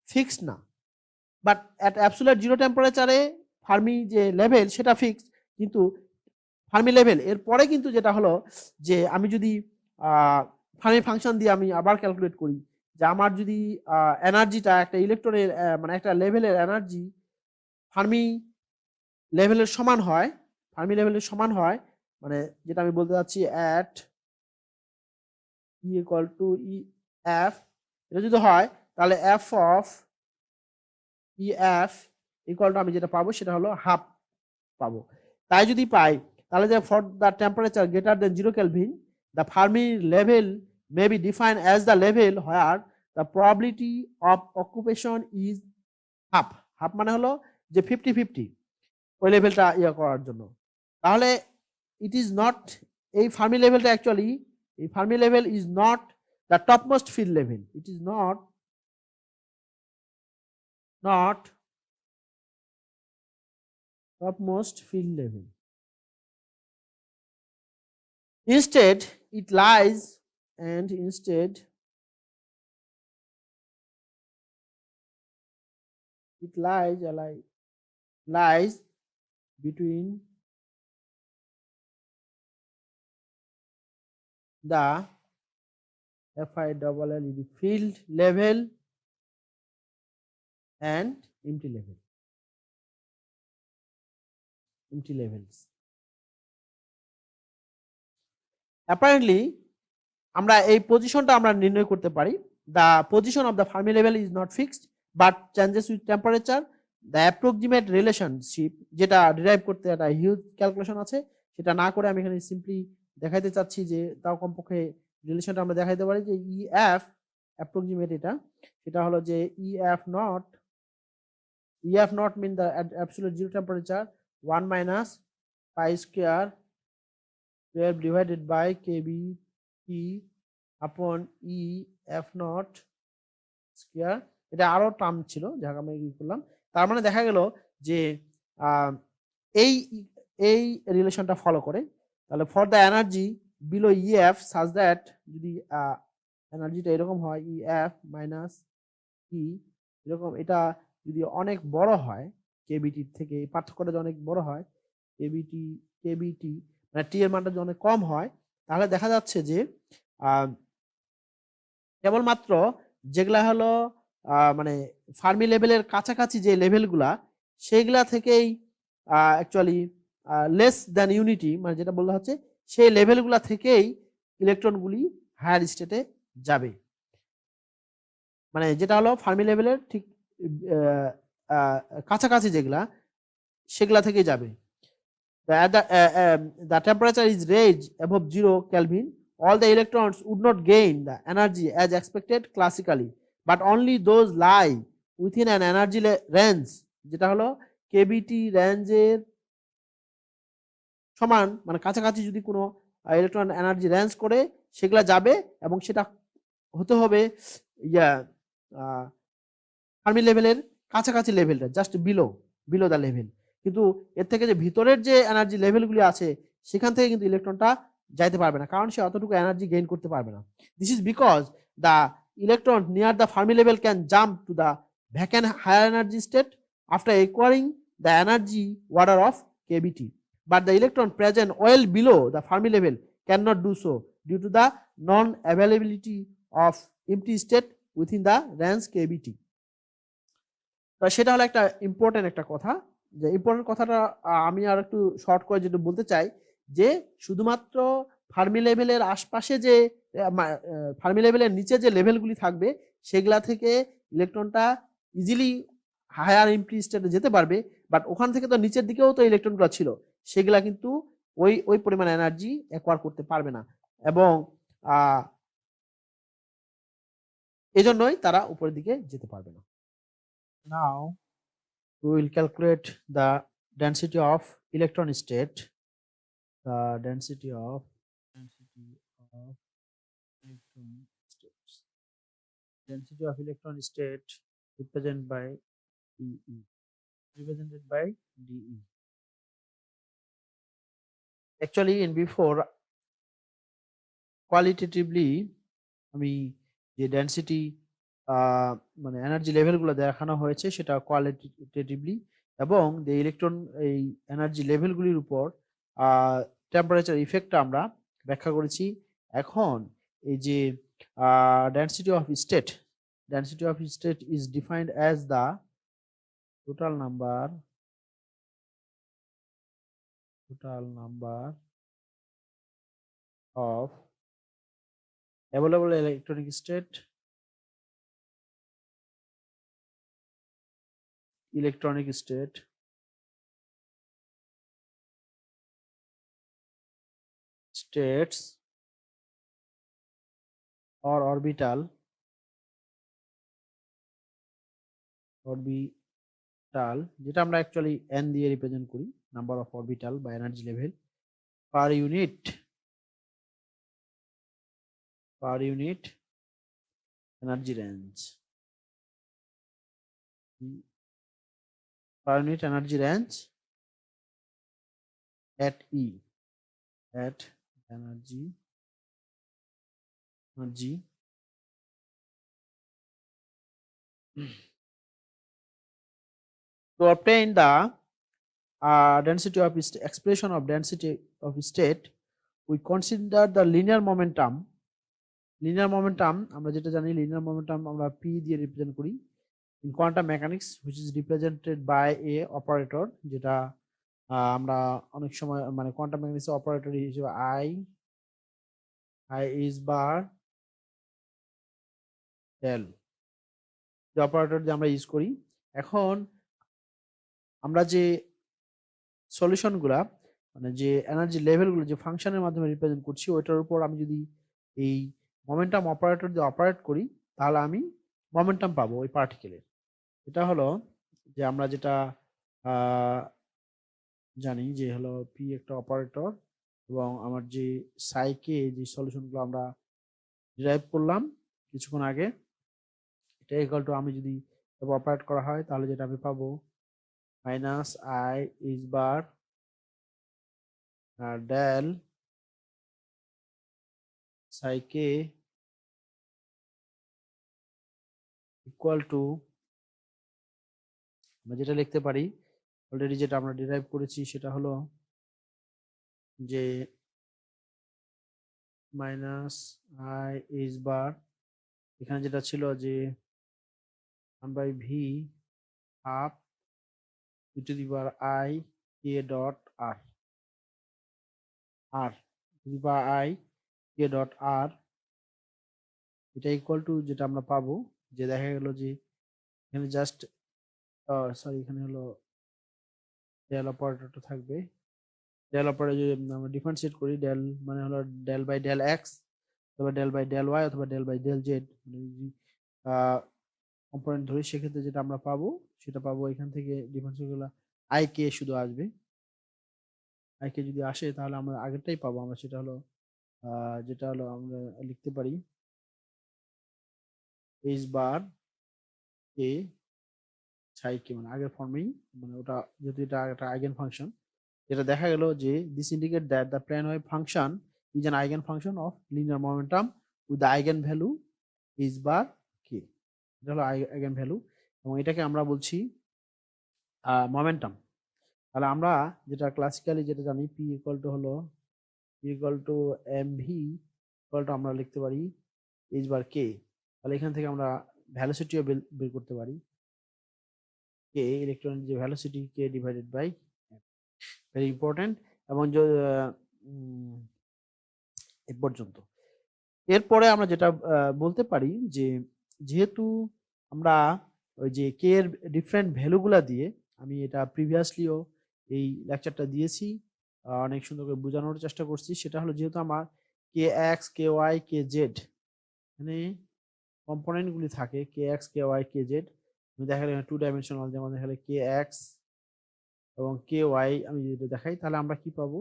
ফিক্সড না, বাট অ্যাট অ্যাবসলিউট 0 টেম্পারেচারে ফার্মি যে লেভেল সেটা ফিক্সড, কিন্তু ফার্মি লেভেল এরপরে কিন্তু যেটা হলো যে আমি যদি ফার্মি ফাংশন দিয়ে আমি আবার ক্যালকুলেট করি যে আমার যদি এনার্জিটা একটা ইলেকট্রনের মানে একটা লেভেলের এনার্জি ফার্মি লেভেলের সমান হয়, ফার্মি লেভেলের সমান হয়, মানে যেটা আমি বলতে চাচ্ছি at E equal two E f, এটা যদি হয় তাহলে F of E f equal two আমি যেটা পাবো সেটা হলো হাফ পাবো। তাই যদি পাই তাহলে যে for the temperature greater than 0 kelvin the Fermi level may be defined as the level where the probability of occupation is half. Half মানে হলো যে 50-50 ওই লেভেলটা ইয়ে করার জন্য। তাহলে ইট ইজ নট, এই ফার্মি লেভেলটা অ্যাকচুয়ালি, এই Fermi level is not the topmost field level, it is not topmost field level. Instead, it lies between the FILLED field level and empty levels. Apparently, আমরা এই পজিশনটা আমরা নির্ণয় করতে পারি। The position of the Fermi level is not fixed but changes with temperature. The approximate relationship যেটা ডিরাইভ করতে একটা হিউজ ক্যালকুলেশন আছে, সেটা না করে আমি এখানে সিম্পলি দেখাইতে চাচ্ছি যে তাও কমপক্ষে রিলেশনটা আমরা দেখাইতে পারি যে ই এফ অ্যাপ্রক্সিমেট এটা, সেটা হলো যে e F naught mean the absolute 0 temperature 1 minus pi square 12 divided by kbt upon e f naught square. এটা আরো টার্ম ছিল যাক আমরা কি করলাম, তার মানে দেখা গেল যে এই এই রিলেশনটা ফলো করে। তাহলে for the energy below EF such that, যদি এনার্জিটা এরকম হয় ইএফ মাইনাস ই এরকম, এটা যদি অনেক বড় হয় কেবিটি থেকে, এই পার্থক্যটা যদি অনেক বড় হয় কেবিটি মানে টি এর মানটা যদি অনেক কম হয়, তাহলে দেখা যাচ্ছে যে কেবলমাত্র যেগুলা হলো মানে ফার্মি লেভেলের কাছাকাছি যে লেভেলগুলা, সেইগুলা থেকেই অ্যাকচুয়ালি লেস দ্যান ইউনিটি, মানে যেটা বলা হচ্ছে সেই লেভেলগুলা থেকেই ইলেকট্রনগুলি হায়ার স্টেটে যাবে। মানে যেটা হলো ফার্মি লেভেলের ঠিক কাছাকাছি যেগুলা, সেগুলা থেকেই যাবে। The temperature is raised above 0 Kelvin, all the electrons would not gain the energy as expected classically, but only those lie within an energy range, যেটা হলো কেবিটি রেঞ্জের সমান, মানে কাছাকাছি যদি কোনো ইলেকট্রন এনার্জি রেঞ্জ করে সেগুলা যাবে, এবং সেটা হতে হবে ফার্মি লেভেলের কাছাকাছি লেভেলটা, জাস্ট বিলো দ্য লেভেল। কিন্তু এর থেকে যে ভিতরের যে এনার্জি লেভেলগুলি আছে সেখান থেকে কিন্তু ইলেকট্রনটা যাইতে পারবে না, কারণ সে অতটুকু এনার্জি গেইন করতে পারবে না। This is because the electron near the Fermi level can jump to the vacant higher energy state after acquiring the energy order of KBT, but the electron present well below the Fermi level cannot do so due to the non-availability of empty state within the range KBT. সেটা হলো একটা ইম্পর্টেন্ট একটা কথা। যে ইম্পর্টেন্ট কথাটা আমি আর একটু শর্ট করে যেটা বলতে চাই, যে শুধুমাত্র ফার্মি লেভেলের আশপাশে যে ফার্মি লেভেলের নিচে যে লেভেলগুলি থাকবে সেগুলা থেকে ইলেকট্রনটা ইজিলি হায়ার এমপ্টি স্টেটে যেতে পারবে, বাট ওখান থেকে তো নিচের দিকেও তো ইলেকট্রনগুলো ছিল, সেগুলা কিন্তু ওই পরিমাণ এনার্জি অ্যাকোয়ার করতে পারবে না, এবং এজন্যই তারা উপরের দিকে যেতে পারবে না। Now we will calculate the density of electron state. The density of electron states. Density of electron state represented by DE. Represented by DE. Actually, in before qualitatively আমি যে ডেনসিটি মানে এনার্জি লেভেলগুলো দেখানো হয়েছে সেটা কোয়ালিটেটিভলি, এবং যে ইলেকট্রন এই এনার্জি লেভেলগুলির উপর টেম্পারেচার ইফেক্টটা আমরা ব্যাখ্যা করেছি। এখন এই যে density of state is defined as the total number of available electronic state, states or orbital যেটা আমরা অ্যাকচুয়ালি n দিয়ে রিপ্রেজেন্ট করি, নাম্বার অফ অরবিটাল বা energy level per unit energy range, at E, at energy to obtain the density of expression of density of state, we consider the linear momentum আমরা যেটা জানি linear momentum আমরা p দিয়ে রিপ্রেজেন্ট করি in quantum mechanics, which is represented by a operator, যেটা আমরা অনেক সময় মানে কোয়ান্টাম মেকানিক্স অপারেটর হিসেবে I is bar del, যে অপারেটর যে আমরা ইউজ করি। এখন আমরা যে সলিউশনগুলা মানে যে এনার্জি লেভেলগুলো যে ফাংশনের মাধ্যমে রিপ্রেজেন্ট করছি, ওইটার উপর আমি যদি এই মোমেন্টাম অপারেটর দিয়ে অপারেট করি, তাহলে আমি মোমেন্টাম পাবো ওই পার্টিকেলের। এটা হলো যে আমরা যেটা জানি যে হলো পি একটা অপারেটর এবং আমার যে সাইকে যে সলিউশনগুলো আমরা ডিরাইভ করলাম কিছুক্ষণ আগে, এটা ইকুয়াল টু আমি যদি অপারেট করা হয় তাহলে যেটা আমি পাবো minus i is bar del সাইকে ইকুয়াল টু, আমরা যেটা লিখতে পারি অলরেডি যেটা আমরা ডিরাইভ করেছি সেটা হলো যে মাইনাস আই ইজ বার, এখানে যেটা ছিল যে 1/v half e to the power I k dot r, r to the power I k dot r, এটা ইকুয়াল টু যেটা আমরা পাবো যে দেখা গেল যে এখানে জাস্ট সরি এখানে হলো ডেল অপারেটরটা থাকবে, ডেল অপারেটর যদি আমরা ডিফারেন্সিয়েট করি ডেল মানে হলো ডেল বাই ডেল এক্স অথবা ডেল বাই ডেল ওয়াই অথবা del by del z, component ধরি সেক্ষেত্রে যেটা আমরা পাবো সেটা পাবো এখান থেকে ডিফারেন্সিয়েট করলে আই কে শুধু আসবে, আই কে যদি আসে তাহলে আমরা আগেরটাই পাবো, আমরা সেটা হলো যেটা হলো আমরা লিখতে পারি এইচ বার কে ছাই কে, মানে আগের ফর্মেই, মানে ওটা যেহেতু এটা একটা আইগেন ফাংশন, যেটা দেখা গেল যে this indicate that the plane wave function is an eigen function of linear momentum with the eigen value h bar k, এটা হলো আইগেন ভ্যালু এবং এটাকে আমরা বলছি মোমেন্টাম। তাহলে আমরা যেটা ক্লাসিক্যালি যেটা জানি পি ইকুয়াল টু হলো p equal to m v equal to আমরা লিখতে পারি এইচ বার কে, তাহলে এখান থেকে আমরা ভ্যালোসিটিও বের করতে পারি, কে ইলেকট্রনের যে ভ্যালোসিটি কে ডিভাইডেড বাই, ভেরি ইম্পর্টেন্ট। এবং এ পর্যন্ত এরপরে আমরা যেটা বলতে পারি যে যেহেতু আমরা ওই যে কে এর ডিফারেন্ট ভ্যালুগুলা দিয়ে, আমি এটা প্রিভিয়াসলিও এই লেকচারটা দিয়েছি, অনেক সুন্দর করে বোঝানোর চেষ্টা করছি, সেটা হলো যেহেতু আমার কে এক্স কে ওয়াই কে জেড মানে কম্পোনেন্ট গুলি থাকে কে এক্স কে ওয়াই কে জেড, আমি দেখালে 2 ডাইমেনশনাল, যেমন দেখালে কে এক্স এবং কে ওয়াই আমি যদি দেখাই তাহলে আমরা কি পাবো,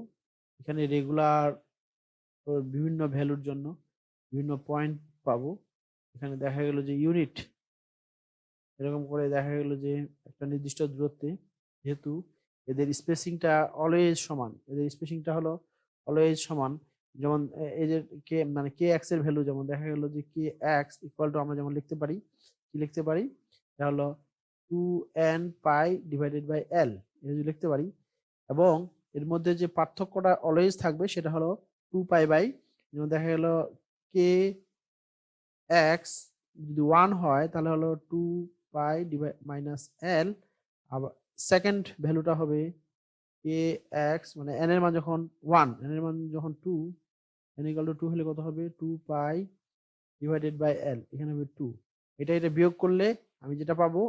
এখানে রেগুলার বিভিন্ন ভ্যালুর জন্য বিভিন্ন পয়েন্ট পাবো, এখানে দেখা গেল যে ইউনিট এরকম করে দেখা গেল যে একটা নির্দিষ্ট দূরত্বে, যেহেতু এদের স্পেসিংটা অলওয়েজ সমান, এদের স্পেসিংটা হলো অলওয়েজ সমান, যেমন এই যে কে মানে কে এক্স এর ভ্যালু যেমন দেখা গেল যে কে এক্স ইকুয়াল টু আমরা যেমন লিখতে পারি কি লিখতে পারি, এটা হলো 2n পাই ডিভাইডেড বাই এল, এটা যদি লিখতে পারি, এবং এর মধ্যে যে পার্থক্যটা অলওয়েজ থাকবে সেটা হলো 2 পাই বাই, যেমন দেখা গেল কে এক্স যদি 1 হয় তাহলে হলো 2 পাই ডিভাইড মাইনাস এল, আবার সেকেন্ড ভ্যালুটা হবে কে এক্স মানে এন এর মান যখন 1 এন এর মান যখন 2 এন ইকুয়াল টু 2 হলে কত হবে 2 পাই ডিভাইডেড বাই এল, এখানে হবে 2, এটা বিয়োগ করলে আমি যেটা পাবো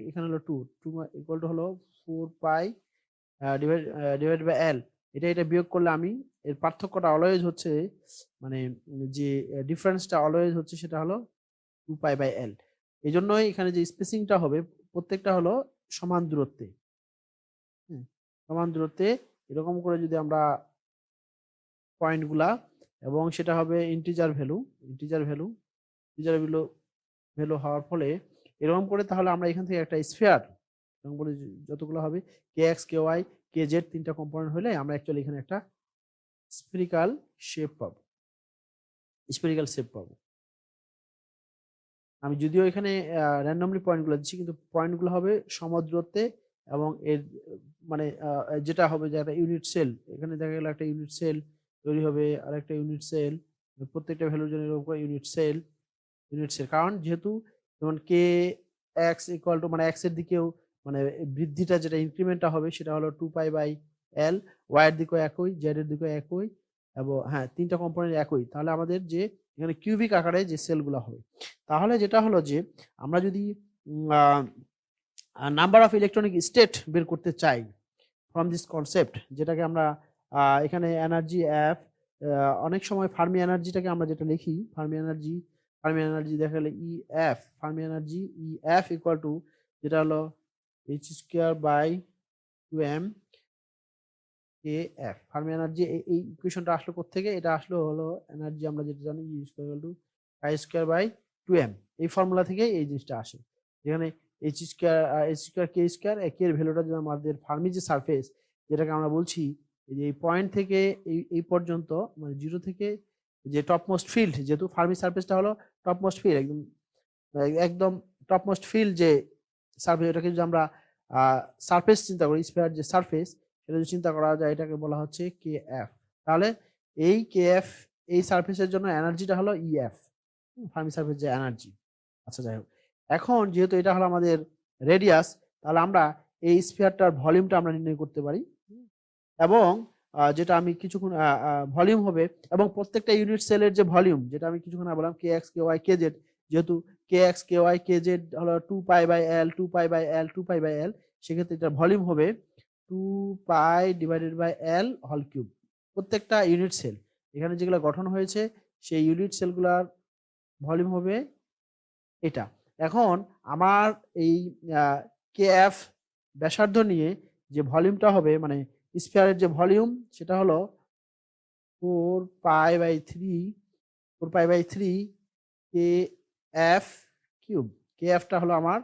এখানে হলো 2 ইকুয়াল টু হলো 4 পাই ডিভাইড বাই এল, এটা বিয়োগ করলে আমি এর পার্থক্যটা অলওয়েজ হচ্ছে মানে যে ডিফারেন্সটা অলওয়েজ হচ্ছে সেটা হলো 2 পাই বাই এল, এই জন্যই এখানে যে স্পেসিংটা হবে প্রত্যেকটা হলো সমান দূরত্বে, সমান দূরত্বে এরকম করে যদি আমরা পয়েন্টগুলা, এবং সেটা হবে ইন্টিজার ভ্যালু ভ্যালু হওয়ার ফলে এরকম করে, তাহলে আমরা এখান থেকে একটা স্ফিয়ার এরকম করে যতগুলো হবে কে এক্স কে ওয়াই কে জেড তিনটা কম্পোনেন্ট হলে আমরা অ্যাকচুয়ালি এখানে একটা স্ফেরিক্যাল শেপ পাবো। আমি যদিও এখানে র্যান্ডমলি পয়েন্টগুলো দিচ্ছি কিন্তু পয়েন্টগুলো হবে সমদূরত্বে, এবং এর মানে যেটা হবে যে একটা ইউনিট সেল, এখানে দেখা গেল একটা ইউনিট সেল তৈরি হবে, আর একটা ইউনিট সেল, প্রত্যেকটা ভ্যালুর জন্য এরকম করে ইউনিট সেল, কারণ যেহেতু যেমন কে এক্স ইকুয়াল টু মানে এক্স এর দিকেও মানে বৃদ্ধিটা যেটা ইনক্রিমেন্টটা হবে সেটা হলো 2 পাই বাই এল, ওয়াই এর দিকেও একই, জেড এর দিকেও একই, এবং হ্যাঁ তিনটা কম্পোনেন্ট একই, তাহলে আমাদের যে এখানে কিউবিক আকারে যে সেলগুলো হবে, তাহলে যেটা হলো যে আমরা যদি নাম্বার অফ ইলেকট্রনিক স্টেট বের করতে চাই ফ্রম দিস কনসেপ্ট, যেটাকে আমরা এখানে এনার্জি এফ, অনেক সময় ফার্মি এনার্জিটাকে আমরা যেটা লিখি ফার্মি এনার্জি দেখা গেলে e f, Fermi energy e f equal to যেটা হলো h square by 2m k f Fermi energy. এই ইকুয়েশনটা আসলো কোত্থেকে? এটা আসলো হলো এনার্জি আমরা যেটা জানি e equal to i square by 2m। এই ফর্মুলা থেকে এই জিনিসটা আসে, যেখানে h square k square, k এর ভ্যালুটা যদি আমাদের ফার্মি যে সারফেস যেটাকে আমরা বলছি এই যে এই পয়েন্ট থেকে এই পর্যন্ত মানে 0 থেকে যে টপমোস্ট ফিল্ড, যেহেতু ফার্মি সারফেসটা হলো টপমোস্ট ফিল্ড, একদম একদম টপমোস্ট ফিল্ড যে সারফেস, এটাকে যদি আমরা সারফেস চিন্তা করি, স্ফিয়ার যে সারফেস সেটা যদি চিন্তা করা যায়, এটাকে বলা হচ্ছে কে এফ। তাহলে এই কে এফ এই সারফেসের জন্য এনার্জিটা হলো ইএফ, ফার্মি সারফেস যে এনার্জি। আচ্ছা যাই হোক, এখন যেহেতু এটা হলো আমাদের রেডিয়াস, তাহলে আমরা এই স্ফিয়ারটার ভলিউমটা আমরা নির্ণয় করতে পারি, এবং যেটা আমি কিছুক্ষণ ভলিউম হবে, এবং প্রত্যেকটা ইউনিট সেলের যে ভলিউম, যেটা আমি কিছুক্ষণ বললাম কে এক্স কে ওয়াই কে জেড, যেহেতু কে এক্স কে ওয়াই কে জেড হলো 2π/L 2π/L 2π/L, সেক্ষেত্রে এটা ভলিউম হবে 2π/L হোল কিউব। প্রত্যেকটা ইউনিট সেল এখানে যেগুলো গঠন হয়েছে সেই ইউনিট সেলগুলার ভলিউম হবে এটা। এখন আমার এই কে এফ ব্যাসার্ধ নিয়ে যে ভলিউমটা হবে, মানে স্ফিয়ারের যে ভলিউম, সেটা হলো 4π/3 কে এফ কিউব। কে এফটা হলো আমার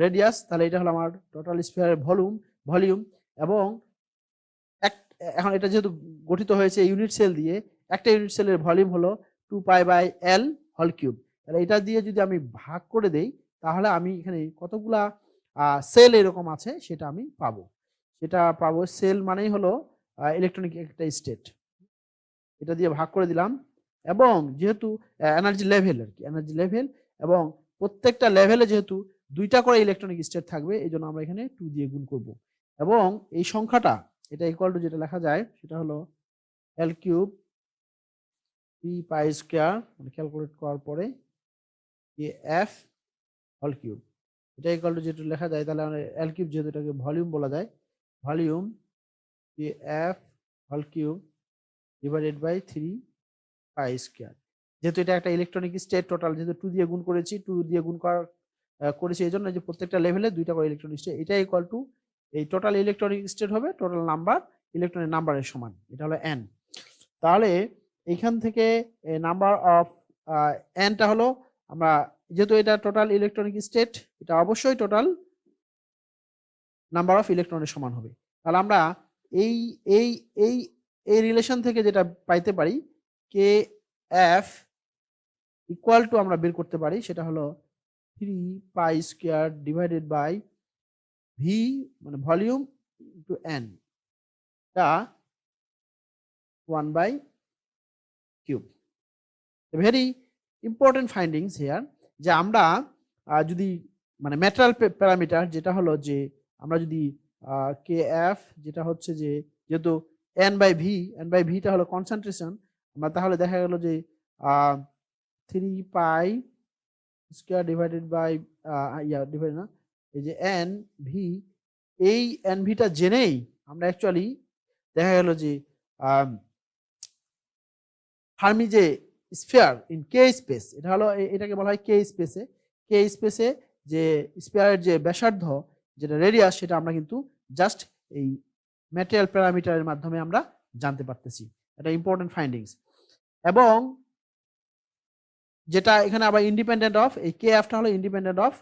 রেডিয়াস, তাহলে এটা হলো আমার টোটাল স্ফিয়ারের ভলিউম। এবং এখন এটা যেহেতু গঠিত হয়েছে ইউনিট সেল দিয়ে, একটা ইউনিট সেলের ভলিউম হলো 2π/L হোল কিউব। তাহলে এটা দিয়ে যদি আমি ভাগ করে দেই, তাহলে আমি এখানে কতগুলা সেল এরকম আছে সেটা আমি পাবো। সেল মানেই হলো ইলেকট্রনিক একটা স্টেট, এটা দিয়ে ভাগ করে দিলাম। এবং যেহেতু এনার্জি লেভেল আর কি, এনার্জি লেভেল, এবং প্রত্যেকটা লেভেলে যেহেতু 2টা করে ইলেকট্রনিক স্টেট থাকবে, এই জন্য আমরা এখানে 2 দিয়ে গুণ করব। এবং এই সংখ্যাটা এটা ইকুয়াল টু যেটা লেখা যায় সেটা হলো L কিউব 3π² মানে ক্যালকুলেট করার পরে কে এফ হোল কিউব, এটা ইকুয়াল টু যেটা লেখা যায়, তাহলে L কিউব যেহেতু এটাকে ভলিউম বলা যায়, volume k F whole cube divided by 3π²। যেহেতু এটা একটা ইলেকট্রনিক স্টেট, টোটাল যেহেতু 2 দিয়ে গুণ করেছি, 2 দিয়ে গুণ করেছি এই জন্য যে প্রত্যেকটা লেভেলে 2টা করে ইলেকট্রনিক স্টেট, এটা ইকুয়াল টু এই টোটাল ইলেকট্রনিক স্টেট হবে টোটাল নাম্বার ইলেকট্রনিক নাম্বারের সমান, এটা হলো n। তাহলে এইখান থেকে নাম্বার অফ nটা হলো, আমরা যেহেতু এটা টোটাল ইলেকট্রনিক স্টেট, এটা অবশ্যই টোটাল নাম্বার অফ ইলেকট্রনের সমান হবে। তাহলে আমরা এই এই এই এই রিলেশন থেকে যেটা পাইতে পারি, কে এফ ইকুয়াল টু আমরা বের করতে পারি, সেটা হলো 3π² ডিভাইডেড বাই ভি মানে ভলিউম ইন্টু এন, টা 1/কিউব। ভেরি ইম্পর্টেন্ট ফাইন্ডিংস হিয়ার, যে আমরা যদি মানে ম্যাটেরিয়াল প্যারামিটার যেটা হলো যে আমরা যদি কে এফ যেটা হচ্ছে যে যেহেতু n/v টা হলো কনসেন্ট্রেশন, আমরা তাহলে দেখা গেল যে 3π² ডিভাইডেড বাই ডিভাইড না এই যে এন ভি, এই এন ভিটা জেনেই আমরা অ্যাকচুয়ালি দেখা গেল যে ফার্মি যে স্ফিয়ার ইন কে স্পেস, এটা হলো এটাকে বলা হয় কে স্পেসে যে স্ফিয়ারের যে ব্যাসার্ধ যেটা রেডিয়াস, সেটা আমরা কিন্তু জাস্ট এই ম্যাটেরিয়াল প্যারামিটারের মাধ্যমে আমরা জানতে পারতেছি। এটা ইম্পর্টেন্ট ফাইন্ডিংস। এবং যেটা এখানে আবার ইন্ডিপেন্ডেন্ট অফ এই কে এফটা হলো ইন্ডিপেন্ডেন্ট অফ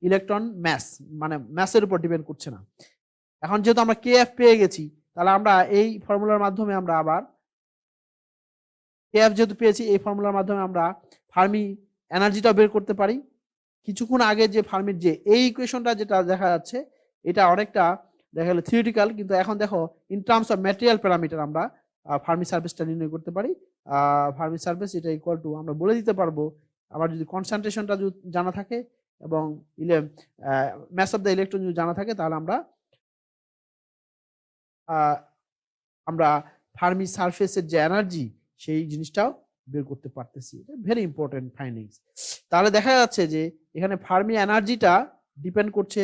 ইলেকট্রন ম্যাস, মানে ম্যাসের উপর ডিপেন্ড করছে না। এখন যেহেতু আমরা কে এফ পেয়ে গেছি, তাহলে আমরা এই ফর্মুলার মাধ্যমে আমরা আবার কে এফ যেহেতু পেয়েছি, এই ফর্মুলার মাধ্যমে আমরা ফার্মি এনার্জিটা বের করতে পারি। কিছুক্ষণ আগে যে ফার্মির যে এই ইকুয়েশনটা যেটা দেখা যাচ্ছে, এটা অনেকটা দেখা গেল থিওরিটিক্যাল, কিন্তু এখন দেখো in terms of material parameter আমরা ফার্মি সারফেসটা নির্ণয় করতে পারি। ফার্মি সারফেস এটা ইকুয়াল টু আমরা বলে দিতে পারবো, আবার যদি কনসেন্ট্রেশনটা জানা থাকে এবং ম্যাস অফ দ্য ইলেকট্রন যদি জানা থাকে, তাহলে আমরা ফার্মি সারফেসের যে এনার্জি সেই জিনিসটাও বের করতে পারতেছি। এটা ভেরি ইম্পর্টেন্ট ফাইন্ডিংস। তাহলে দেখা যাচ্ছে যে এখানে ফার্মি এনার্জিটা ডিপেন্ড করছে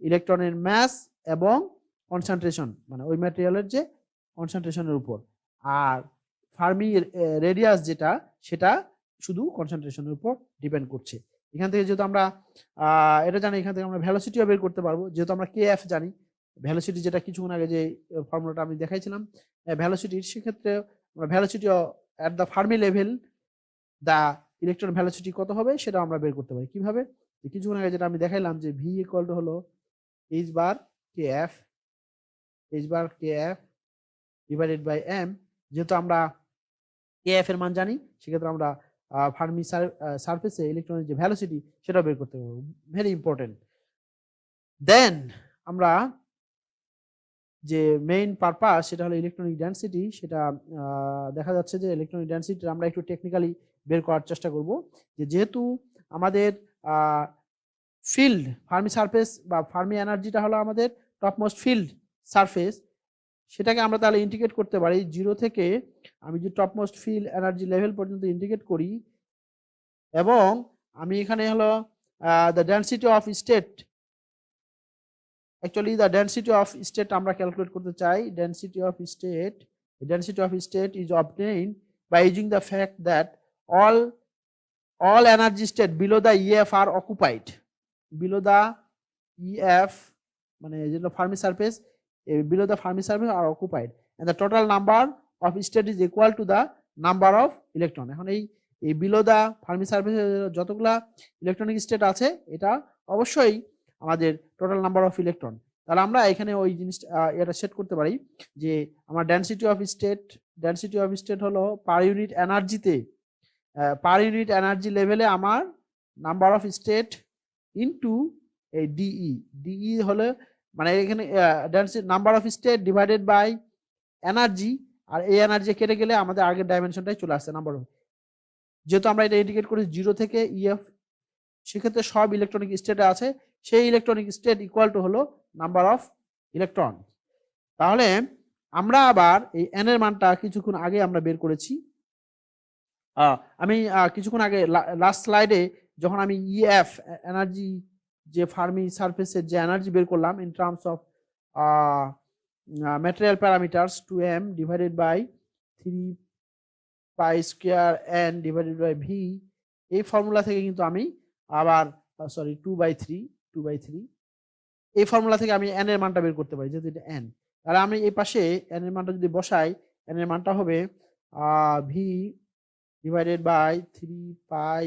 ইলেকট্রনের ম্যাস এবং কনসেন্ট্রেশন, মানে ওই ম্যাটেরিয়ালের যে কনসেন্ট্রেশনের উপর। আর ফার্মি রেডিয়াস যেটা, সেটা শুধু কনসেন্ট্রেশনের উপর ডিপেন্ড করছে। এখান থেকে যেহেতু আমরা এটা জানি, এখান থেকে আমরা ভেলোসিটিও বের করতে পারবো, যেহেতু আমরা কে এফ জানি, ভ্যালোসিটি যেটা কিছুক্ষণ আগে যে ফর্মুলাটা আমি দেখাইছিলাম ভ্যালোসিটির, সেক্ষেত্রে আমরা velocity at the Fermi level the electron velocity কত হবে সেটা আমরা বের করতে পারি কিভাবে। কিছুক্ষণ আগে যেটা আমি দেখাইলাম যে ভি ইকুয়াল টু হলো h bar k f divided by m. যেহেতু আমরা কে এফ এর মান জানি, সেক্ষেত্রে আমরা ফার্মি সারফেসে ইলেকট্রনের যে ভ্যালোসিটি সেটা বের করতে পারবো। Very important. দেন আমরা যে মেইন পারপাস সেটা হলো ইলেকট্রনিক ডেনসিটি। সেটা দেখা যাচ্ছে যে ইলেকট্রনিক ডেনসিটি আমরা একটু টেকনিক্যালি বের করার চেষ্টা করব। যেহেতু আমাদের ফিল্ড ফার্মি সারফেস বা ফার্মি এনার্জিটা হলো আমাদের টপমোস্ট ফিল্ড সারফেস, সেটাকে আমরা তাহলে ইন্টিগ্রেট করতে পারি জিরো থেকে আমি যদি টপমোস্ট ফিল্ড এনার্জি লেভেল পর্যন্ত ইন্টিগ্রেট করি, এবং আমি এখানে হলো the density of state, actually the density of state আমরা ক্যালকুলেট করতে চাই। density of state is obtained by using the fact that all energy state below the EF are occupied, below the EF মানে যেটা Fermi surface, below the Fermi surface are occupied and the total number of state is equal to the number of electron। এখন এই below the Fermi surface যতগুলা ইলেকট্রনিক স্টেট আছে এটা অবশ্যই আমাদের টোটাল নাম্বার অফ ইলেকট্রন। তাহলে আমরা এখানে ওই জিনিসটা এটা সেট করতে পারি যে আমার ডেনসিটি অফ স্টেট হলো পার ইউনিট এনার্জিতে, পার ইউনিট এনার্জি লেভেলে আমার নাম্বার অফ স্টেট ইনটু এই ডিই হলো মানে এখানে density number of state divided by energy, আর এই এনার্জি কেটে গেলে আমাদের আগের ডাইমেনশনটাই চলে আসছে নাম্বার অফ। যেহেতু আমরা এটা ইন্ডিকেট করি জিরো থেকে ইএফ, সেক্ষেত্রে সব ইলেকট্রনিক স্টেটে আছে সেই ইলেকট্রনিক স্টেট ইকুয়াল টু হলো নাম্বার অফ ইলেকট্রন। তাহলে আমরা আবার এই এন এর মানটা কিছুক্ষণ আগে আমরা বের করেছি। আমি কিছুক্ষণ আগে লাস্ট স্লাইডে যখন আমি ইএফ এনার্জি যে ফার্মি সারফেসের যে এনার্জি বের করলাম in terms of material parameters 2m divided by 3 pi square n divided by v, এই ফর্মুলা থেকে কিন্তু আমি আবার সরি 2/3 এই ফর্মুলা থেকে আমি n এর মানটা বের করতে পারি, যেহেতু এটা n। তাহলে আমি এই পাশে n এর মানটা যদি বসাই, n এর মানটা হবে v divided by 3 pi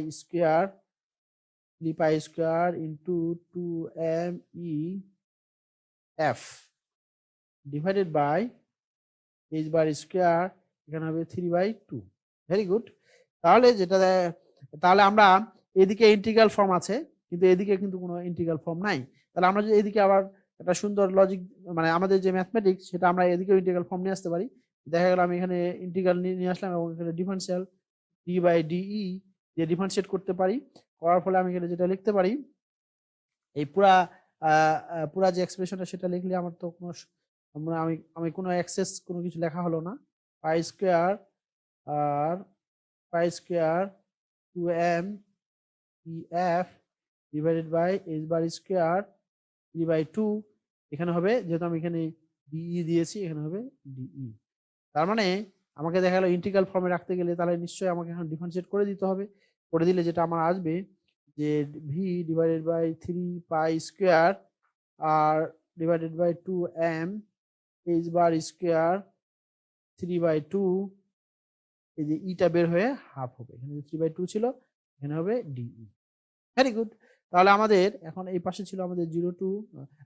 square into 2mef divided by h bar square, এখানে হবে 3/2। Very good. তাহলে আমরা এদিকে ইন্টিগ্রাল ফর্ম আছে কিন্তু এদিকে কিন্তু কোনো ইন্টিগ্রাল ফর্ম নাই। তাহলে আমরা যদি এদিকে আবার একটা সুন্দর লজিক মানে আমাদের যে ম্যাথমেটিক্স সেটা আমরা এদিকে ইন্টিগ্রাল ফর্ম নিয়ে আসতে পারি। দেখা গেল আমি এখানে ইন্টিগ্রাল নিয়ে আসলাম এবং এখানে ডিফারেন্সিয়াল d/dE দিয়ে ডিফারেন্সিয়েট করতে পারি। করার ফলে আমি এখানে যেটা লিখতে পারি এই পুরা যে এক্সপ্রেশনটা সেটা লিখলে আমার তো কোনো আমি কোনো এক্সেস কোনো কিছু লেখা হলো না। Pi square 2m EF divided by h bar square 3/2, এখানে হবে যেহেতু আমি এখানে ডিই দিয়েছি এখানে হবে ডিই। তার মানে আমাকে দেখা গেল ইন্টিগ্রাল ফর্মে রাখতে গেলে তাহলে নিশ্চয়ই আমাকে এখন ডিফারেন্সিয়েট করে দিতে হবে। করে দিলে যেটা আমার আসবে যে v divided by 3 pi square আর divided by 2m h bar square 3/2, এই যে ইটা বের হয়ে হাফ হবে, এখানে 3/2 ছিল এখানে হবে ডিই। Very good. তাহলে আমাদের এখন এই পাশে ছিল আমাদের 0 টু,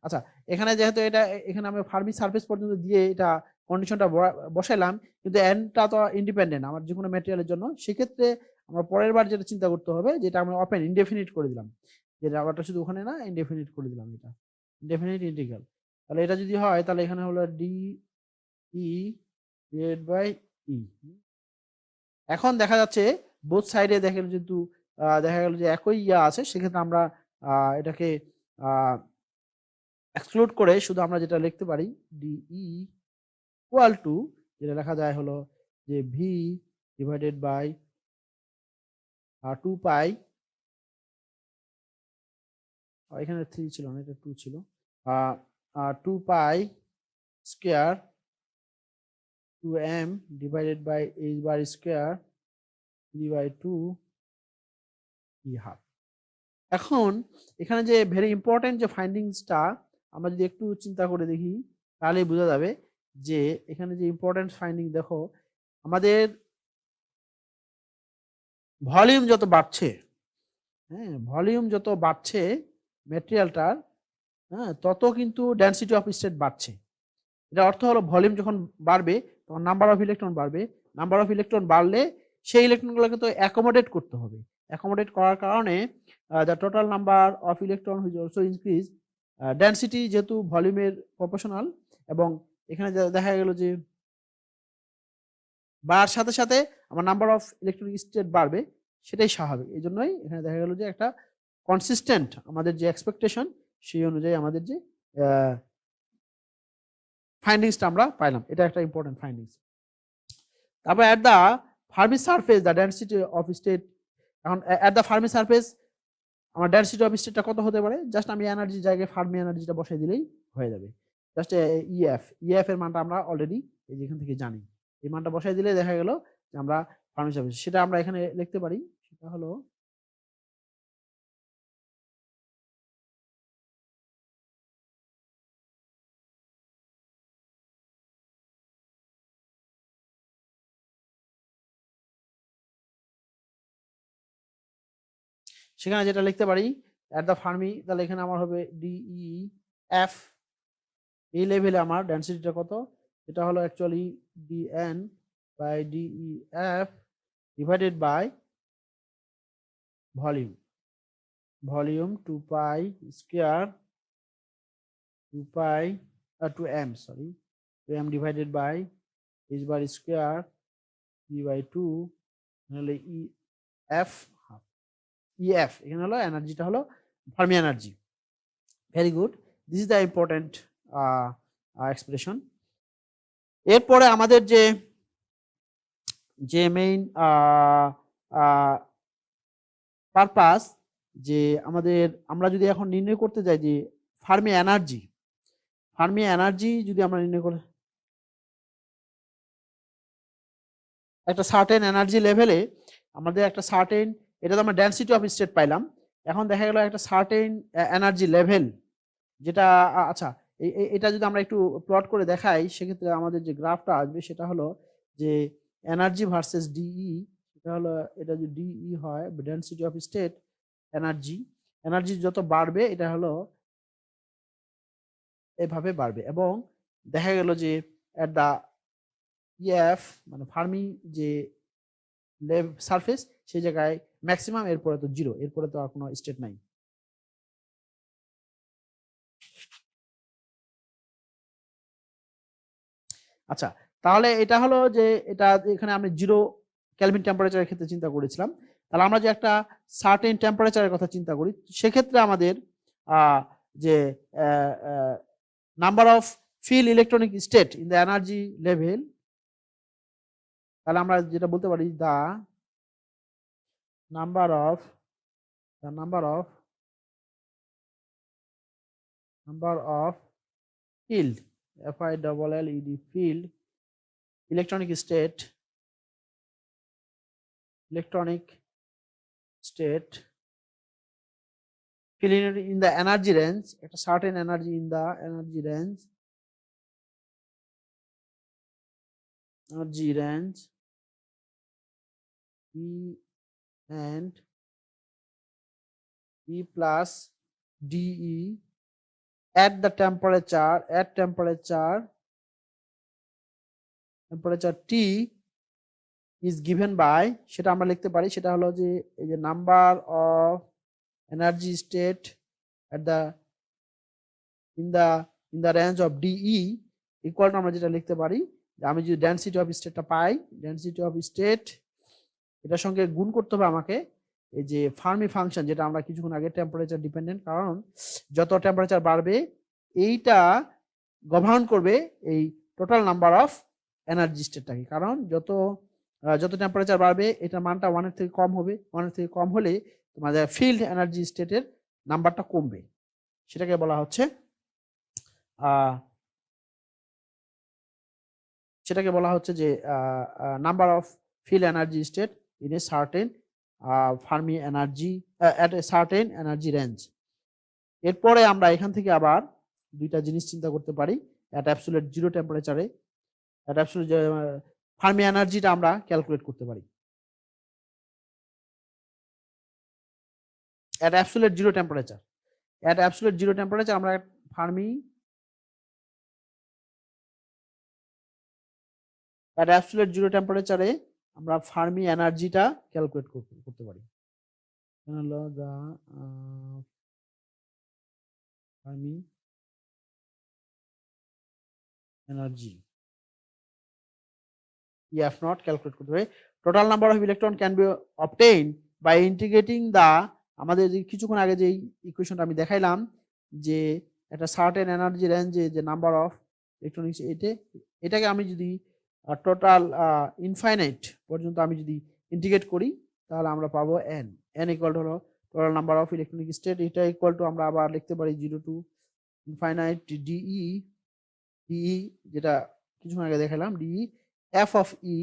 আচ্ছা এখানে যেহেতু এটা এখানে আমরা ফার্মি সারফেস পর্যন্ত দিয়ে এটা কন্ডিশনটা বসাইলাম কিন্তু এনটা তো ইন্ডিপেন্ডেন্ট আমার যে কোনো ম্যাটেরিয়ালের জন্য, সেক্ষেত্রে আমরা পরের বার যেটা চিন্তা করতে হবে যেটা আমরা ওপেন ইনডেফিনিট করে দিলাম, যেটা আবারটা শুধু ওখানে না ইনডেফিনিট করে দিলাম, এটা ইনডেফিনিট ইন্টিগ্রাল। তাহলে এটা যদি হয় তাহলে এখানে হলো ডি ই ডিভাইডেড বাই ই। এখন দেখা যাচ্ছে বোথ সাইডে দেখেন যেহেতু দেখা গেল যে একই আছে, সেক্ষেত্রে আমরা এটাকে এক্সক্লুড করে শুধু আমরা যেটা লিখতে পারি ডিই ইকুয়াল টু যেটা লেখা যায় হলো যে ভি ডিভাইডেড বাই 2 পাই, এখানে 3 ছিল না এটা 2 ছিল, 2 pi square 2m divided by h bar square 3/2 e half. এখন এখানে যে ভেরি ইম্পর্টেন্ট যে ফাইন্ডিংসটা আমরা যদি একটু চিন্তা করে দেখি তাহলেই বোঝা যাবে যে এখানে যে ইম্পর্টেন্ট ফাইন্ডিং দেখো, আমাদের ভলিউম যত বাড়ছে, হ্যাঁ ভলিউম যত বাড়ছে ম্যাটেরিয়ালটার, হ্যাঁ তত কিন্তু ডেনসিটি অফ স্টেট বাড়ছে। এটা অর্থ হলো ভলিউম যখন বাড়বে তখন নাম্বার অফ ইলেকট্রন বাড়বে, নাম্বার অফ ইলেকট্রন বাড়লে সেই ইলেকট্রনগুলোকে তো অ্যাকোমোডেট করতে হবে, অ্যাকোমোডেট করার কারণে the total number of electron which also increase, density যেহেতু ভলিউমের প্রপোর্শনাল, এবং এখানে দেখা গেল যে বাড়ার সাথে সাথে আমার নাম্বার অফ ইলেকট্রনিক স্টেট বাড়বে, সেটাই স্বাভাবিক। এই জন্যই এখানে দেখা গেল যে একটা কনসিস্টেন্ট আমাদের যে এক্সপেকটেশন সেই অনুযায়ী আমাদের যে ফাইন্ডিংসটা আমরা পাইলাম, এটা একটা ইম্পর্টেন্ট ফাইন্ডিংস। তারপর at the Fermi surface the density of state, এখন অ্যাট দ্য ফার্মি সারফেস আমার ডেনসিটি অফ স্টেটটা কত হতে পারে, জাস্ট আমি এনার্জির জায়গায় ফার্মি এনার্জিটা বসাই দিলেই হয়ে যাবে। জাস্ট ইএফ এর মানটা আমরা অলরেডি এই যেখান থেকে জানি, এই মানটা বসাই দিলে দেখা গেল যে আমরা ফার্মি সারফেস, সেটা আমরা এখানে লিখতে পারি, সেটা হলো সেখানে যেটা লিখতে পারি অ্যাট দ্য ফার্মি, তাহলে এখানে আমার হবে ডিই এফ, এই লেভেলে আমার ডেনসিটিটা কত, এটা হলো actually d n by d e f divided by volume, volume 2 pi square 2 pi 2m sorry 2m divided by h bar square p by 2 হলো ই এফ হাফ, ইএফ এখানে হলো এনার্জিটা হলো Fermi energy. Very good, this is the important expression. এরপরে আমাদের যে যে মেইন পারপাস, যে আমাদের আমরা যদি এখন নির্ণয় করতে যাই যে ফার্মি এনার্জি, ফার্মি এনার্জি যদি আমরা নির্ণয় করে একটা সার্টেন এনার্জি লেভেলে আমাদের একটা সার্টেন, এটা তো আমরা ডেনসিটি অফ স্টেট পাইলাম, এখন দেখা গেল একটা সার্টেন এনার্জি লেভেল যেটা আচ্ছা এটা যদি আমরা একটু প্লট করে দেখাই সেক্ষেত্রে আমাদের যে গ্রাফটা আসবে সেটা হলো যে এনার্জি ভার্সেস ডিই, এটা হলো এটা যদি ডিই হয় density of state energy, energy যত বাড়বে এটা হলো এভাবে বাড়বে, এবং দেখা গেল যে এট দা ইএফ মানে ফার্মি যে সারফেস সেই জায়গায় ম্যাক্সিমাম, এরপরে তো জিরো, এরপরে তো আর কোনো স্টেট নাই। আচ্ছা তাহলে এটা হলো যে এটা এখানে আমি জিরো কেলভিন টেম্পারেচারের ক্ষেত্রে চিন্তা করেছিলাম, তাহলে আমরা যে একটা সার্টেন টেম্পারেচারের কথা চিন্তা করি সেক্ষেত্রে আমাদের যে number of filled electronic state in the energy level, তাহলে আমরা যেটা বলতে পারি the number of field FILLED field electronic state field in the energy range, একটা certain energy in the energy range E and E plus DE at the temperature T is given by, সেটা আমরা লিখতে পারি সেটা হলো যে এই যে number of energy state at the in the range of DE equal to আমরা যেটা লিখতে পারি যে আমি যদি ডেনসিটি অফ স্টেটটা পাই, ডেনসিটি অফ স্টেট এটার সঙ্গে গুণ করতে হবে আমাকে এই যে ফার্মি ফাংশন, যেটা আমরা কিছুক্ষণ আগে টেম্পারেচার ডিপেন্ডেন্ট, কারণ যত টেম্পারেচার বাড়বে এইটা গভর্ন করবে এই টোটাল নাম্বার অফ এনার্জি স্টেটটাকে, কারণ যত টেম্পারেচার বাড়বে এটার মানটা 1 এর থেকে কম হবে, 1 এর থেকে কম হলে তোমাদের ফিল্ড এনার্জি স্টেটের নাম্বারটা কমবে, সেটাকে বলা হচ্ছে যে number of field energy state in a certain Fermi energy at a certain energy range. এরপরে আমরা এখান থেকে আবার দুইটা জিনিস চিন্তা করতে পারি অ্যাট অ্যাবসলিউট জিরো টেম্পারেচারে অ্যাট অ্যাবসলিউট ফার্মি এনার্জিটা আমরা ক্যালকুলেট করতে পারি at absolute zero temperature at absolute zero temperature আমরা ফার্মি অ্যাট অ্যাবসলিউট জিরো টেম্পারেচারে আমরা ফার্মি এনার্জিটা ক্যালকুলেট করতে পারি হলো the Fermi energy EF not calculate করতে হবে total number of electron can be obtain by integrating the আমাদের যে কিছুক্ষণ আগে যে ইকুয়েশনটা আমি দেখাইলাম যে একটা সার্টেন এনার্জি রেঞ্জে যে নাম্বার অফ ইলেকট্রনিক্স এটাকে আমি যদি টোটাল ইনফাইনাইট পর্যন্ত আমি যদি ইন্টিগ্রেট করি তাহলে আমরা পাবো n ইকুয়াল টু হলো total number of electronic state এটা ইকুয়াল টু আমরা আবার লিখতে পারি 0 টু ইনফাইনাইট DE যেটা কিছুক্ষণ আগে দেখালাম DE f of e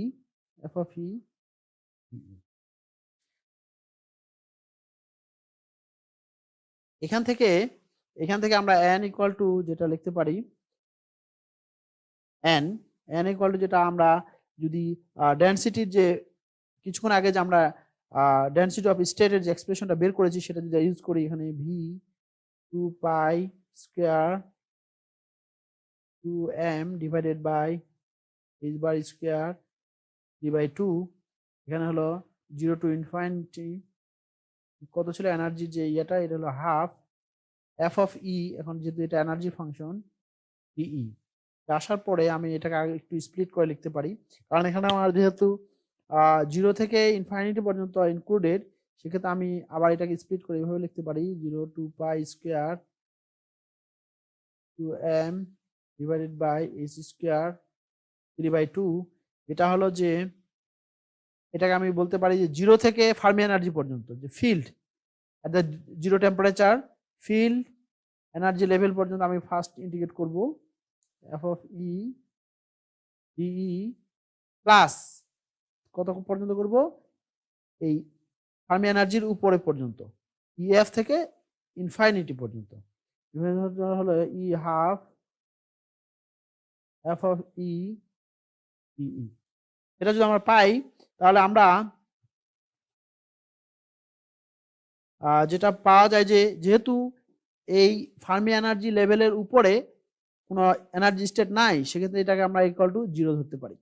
এখান থেকে আমরা n ইকুয়াল টু যেটা লিখতে পারি n ইকুয়াল টু যেটা আমরা যদি ডেনসিটির যে কিছুক্ষণ আগে যে আমরা ডেনসিটি অফ স্টেটের যে এক্সপ্রেশনটা বের করেছি সেটা যদি ইউজ করি এখানে v 2 pi square 2m divided by h bar square d/2 এখানে হলো 0 টু ইনফিনিটি কত ছিল এনার্জি যে এটা হলো হাফ f অফ e এখন যেহেতু এটা এনার্জি ফাংশন dE আসার পরে আমি এটাকে আগে একটু স্প্লিট করে লিখতে পারি কারণ এখানে আমার যেহেতু 0 থেকে ইনফিনিটি পর্যন্ত ইনক্লুডেড সেক্ষেত্রে আমি আবার এটাকে স্প্লিট করে এভাবে লিখতে পারি 0 two pi square 2m divided by h square 3/2 এটা হলো যে এটাকে আমি বলতে পারি যে 0 থেকে ফার্মি এনার্জি পর্যন্ত যে field at the zero temperature field energy level পর্যন্ত আমি ফার্স্ট ইন্টিগ্রেট করব f of e dE plus কত পর্যন্ত করব এই ফার্মি এনার্জির উপরে পর্যন্ত EF থেকে ইনফিনিটি পর্যন্ত হলো e half f of e dE এটা যদি আমরা পাই তাহলে আমরা যেটা পাওয়া যায় যে যেহেতু এই ফার্মি এনার্জি লেভেলের উপরে কোনো এনার্জি স্টেট নাই সেক্ষেত্রে এটাকে আমরা ইকুয়াল টু 0 ধরতে পারি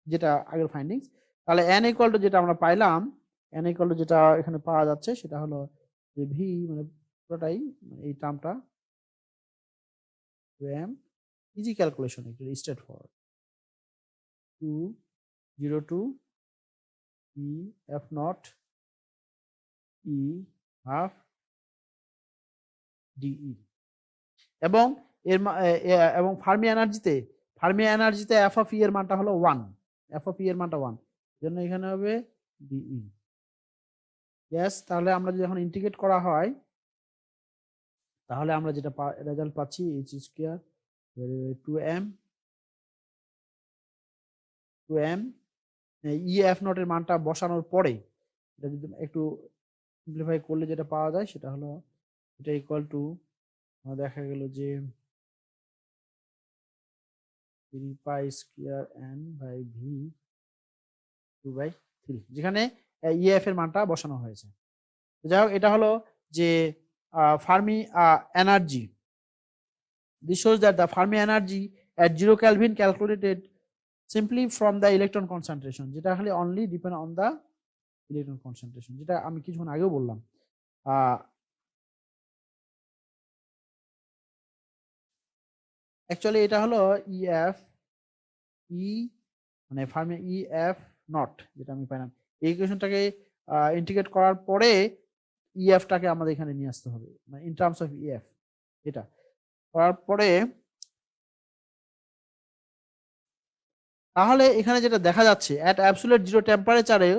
যেটা আগের ফাইন্ডিংস তাহলে n ইকুয়াল টু যেটা আমরা পাইলাম n ইকুয়াল টু যেটা এখানে পাওয়া যাচ্ছে সেটা হলো যে v মানে পুরোটাই এই টার্মটা 2m ইজি ক্যালকুলেশন একটু straightforward 0 to e f nought e half dE এবং এবং ফার্মি এনার্জিতে f অফ e এর মানটা হলো 1 f অফ e এর মানটা 1 জন্য এখানে হবে dE यस তাহলে আমরা যদি এখন ইন্টিগ্রেট করা হয় তাহলে আমরা যেটা রেজাল্ট পাচ্ছি h square 2m EF not এর মানটা বসানোর পরে এটা যদি একটু সিম্পলিফাই করলে যেটা পাওয়া যায় সেটা হলো এটা ইকুয়াল টু দেখা গেল যে 3 pi square n by v 2/3 যেখানে EF এর মানটা বসানো হয়েছে যাই হোক এটা হলো যে Fermi energy this shows that the Fermi energy at 0 Kelvin calculated simply from the electron concentration যেটা খালি only depend on the electron concentration যেটা আমি কিছুক্ষণ আগেও বললাম অ্যাকচুয়ালি এটা হলো EF মানে ফার্মি EF নট যেটা আমি পাইলাম এই ইকুয়েশনটাকে ইন্টিগ্রেট করার পরে EF টাকে আমাদের এখানে নিয়ে আসতে হবে মানে ইন টার্মস অফ EF এটা করার পরে তাহলে এখানে যেটা দেখা যাচ্ছে অ্যাট অ্যাবসলিউট জিরো টেম্পারেচারে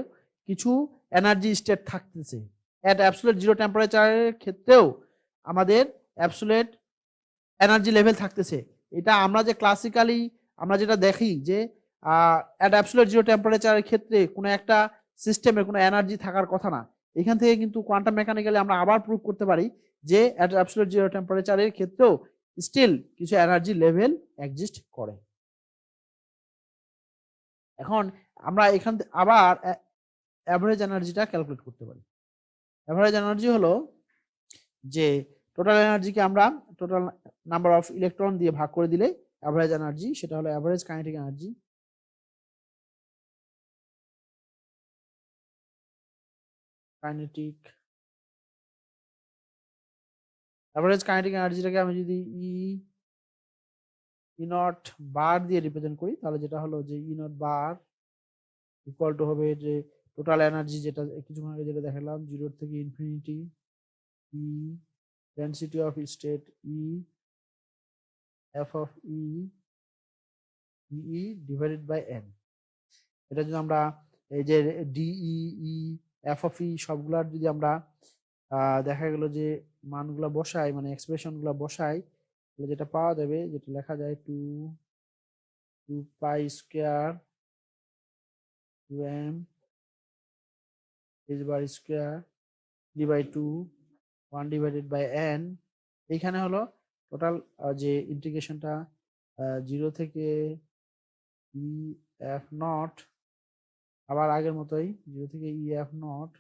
কিছু এনার্জি স্টেট থাকতেছে অ্যাট অ্যাবসলিউট জিরো টেম্পারেচারের ক্ষেত্রেও আমাদের অ্যাবসলিউট এনার্জি লেভেল থাকতেছে এটা আমরা যে ক্লাসিক্যালি আমরা যেটা দেখি যে অ্যাট অ্যাবসলিউট জিরো টেম্পারেচারের ক্ষেত্রে কোনো একটা সিস্টেমের কোনো এনার্জি থাকার কথা না এখান থেকে কিন্তু কোয়ান্টাম মেকানিক্যালি আমরা আবার প্রুভ করতে পারি যে অ্যাট অ্যাবসলিউট জিরো টেম্পারেচারের ক্ষেত্রেও স্টিল কিছু এনার্জি লেভেল এক্সিস্ট করে। এখন আমরা এখান থেকে আবার অ্যাভারেজ এনার্জিটা ক্যালকুলেট করতে পারি। অ্যাভারেজ এনার্জি হলো যে টোটাল এনার্জিকে আমরা টোটাল নাম্বার অফ ইলেকট্রন দিয়ে ভাগ করে দিলে অ্যাভারেজ এনার্জি, সেটা হলো average kinetic energy. Average kinetic এনার্জিটাকে আমি যদি ই নট বার দিয়ে রিপ্রেজেন্ট করি, তাহলে যেটা হলো যে ই নট বার ইকুয়াল টু হবে যে টোটাল এনার্জি, যেটা কিছুক্ষণ আগে যেটা দেখালাম, 0 থেকে infinity E density of state E F of E divided by N. এটা যদি আমরা এই যে d E E F of E সবগুলার যদি আমরা দেখা গেল যে মানগুলা বসাই, মানে এক্সপ্রেশন গুলা বসাই, তাহলে যেটা পাওয়া যাবে, যেটা লেখা যায় 2 pi square 2m h bar square d by 2 1 divided by n। এইখানে হলো টোটাল যে ইন্টিগ্রেশনটা 0 থেকে ই এফ নট, আবার আগের মতোই 0 থেকে E F nought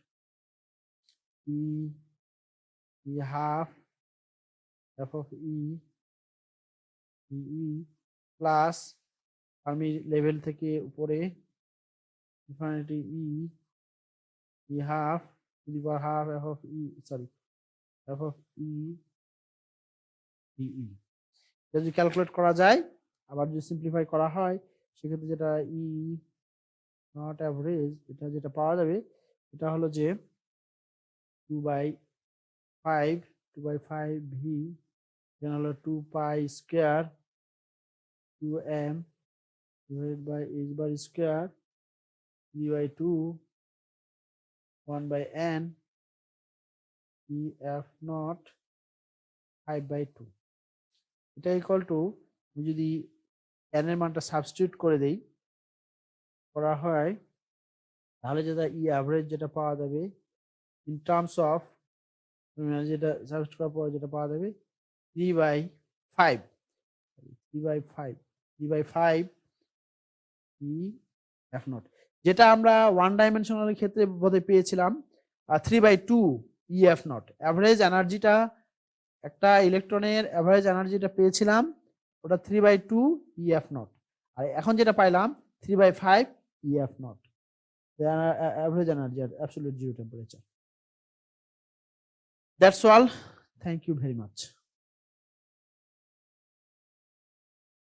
E half F of E plus Fermi level থেকে উপরে infinity E half half F of E, sorry F of E d E. যদি ক্যালকুলেট করা যায়, আবার যদি সিম্পলিফাই করা হয়, সেক্ষেত্রে যেটা ই নট অ্যাভারেজ, এটা যেটা পাওয়া যাবে, এটা হলো যে 2/5 2/5 ভি, এখানে হলো 2 pi square 2m divided by h bar square d by 2 1 by n E F nought 5/2। এটা ইকুয়াল টু, যদি n এর মানটা সাবস্টিটিউট করে দেই, করা হয়, তাহলে যেটা ই অ্যাভারেজ যেটা পাওয়া যাবে ইন টার্মস অফ, যেটা সাবস্টিটিউট করার পর যেটা পাওয়া যাবে 3/5 ই এফ নট, যেটা আমরা ওয়ান ডাইমেনশনাল ক্ষেত্রে বোধহয় পেয়েছিলাম 3/2 ই এফ নট। অ্যাভারেজ এনার্জিটা, একটা ইলেকট্রনের অ্যাভারেজ এনার্জিটা পেয়েছিলাম, ওটা 3/2 ই এফ নট, আর এখন যেটা পাইলাম 3/5 E F not, average energy at absolute zero temperature. That's all. Thank you very much.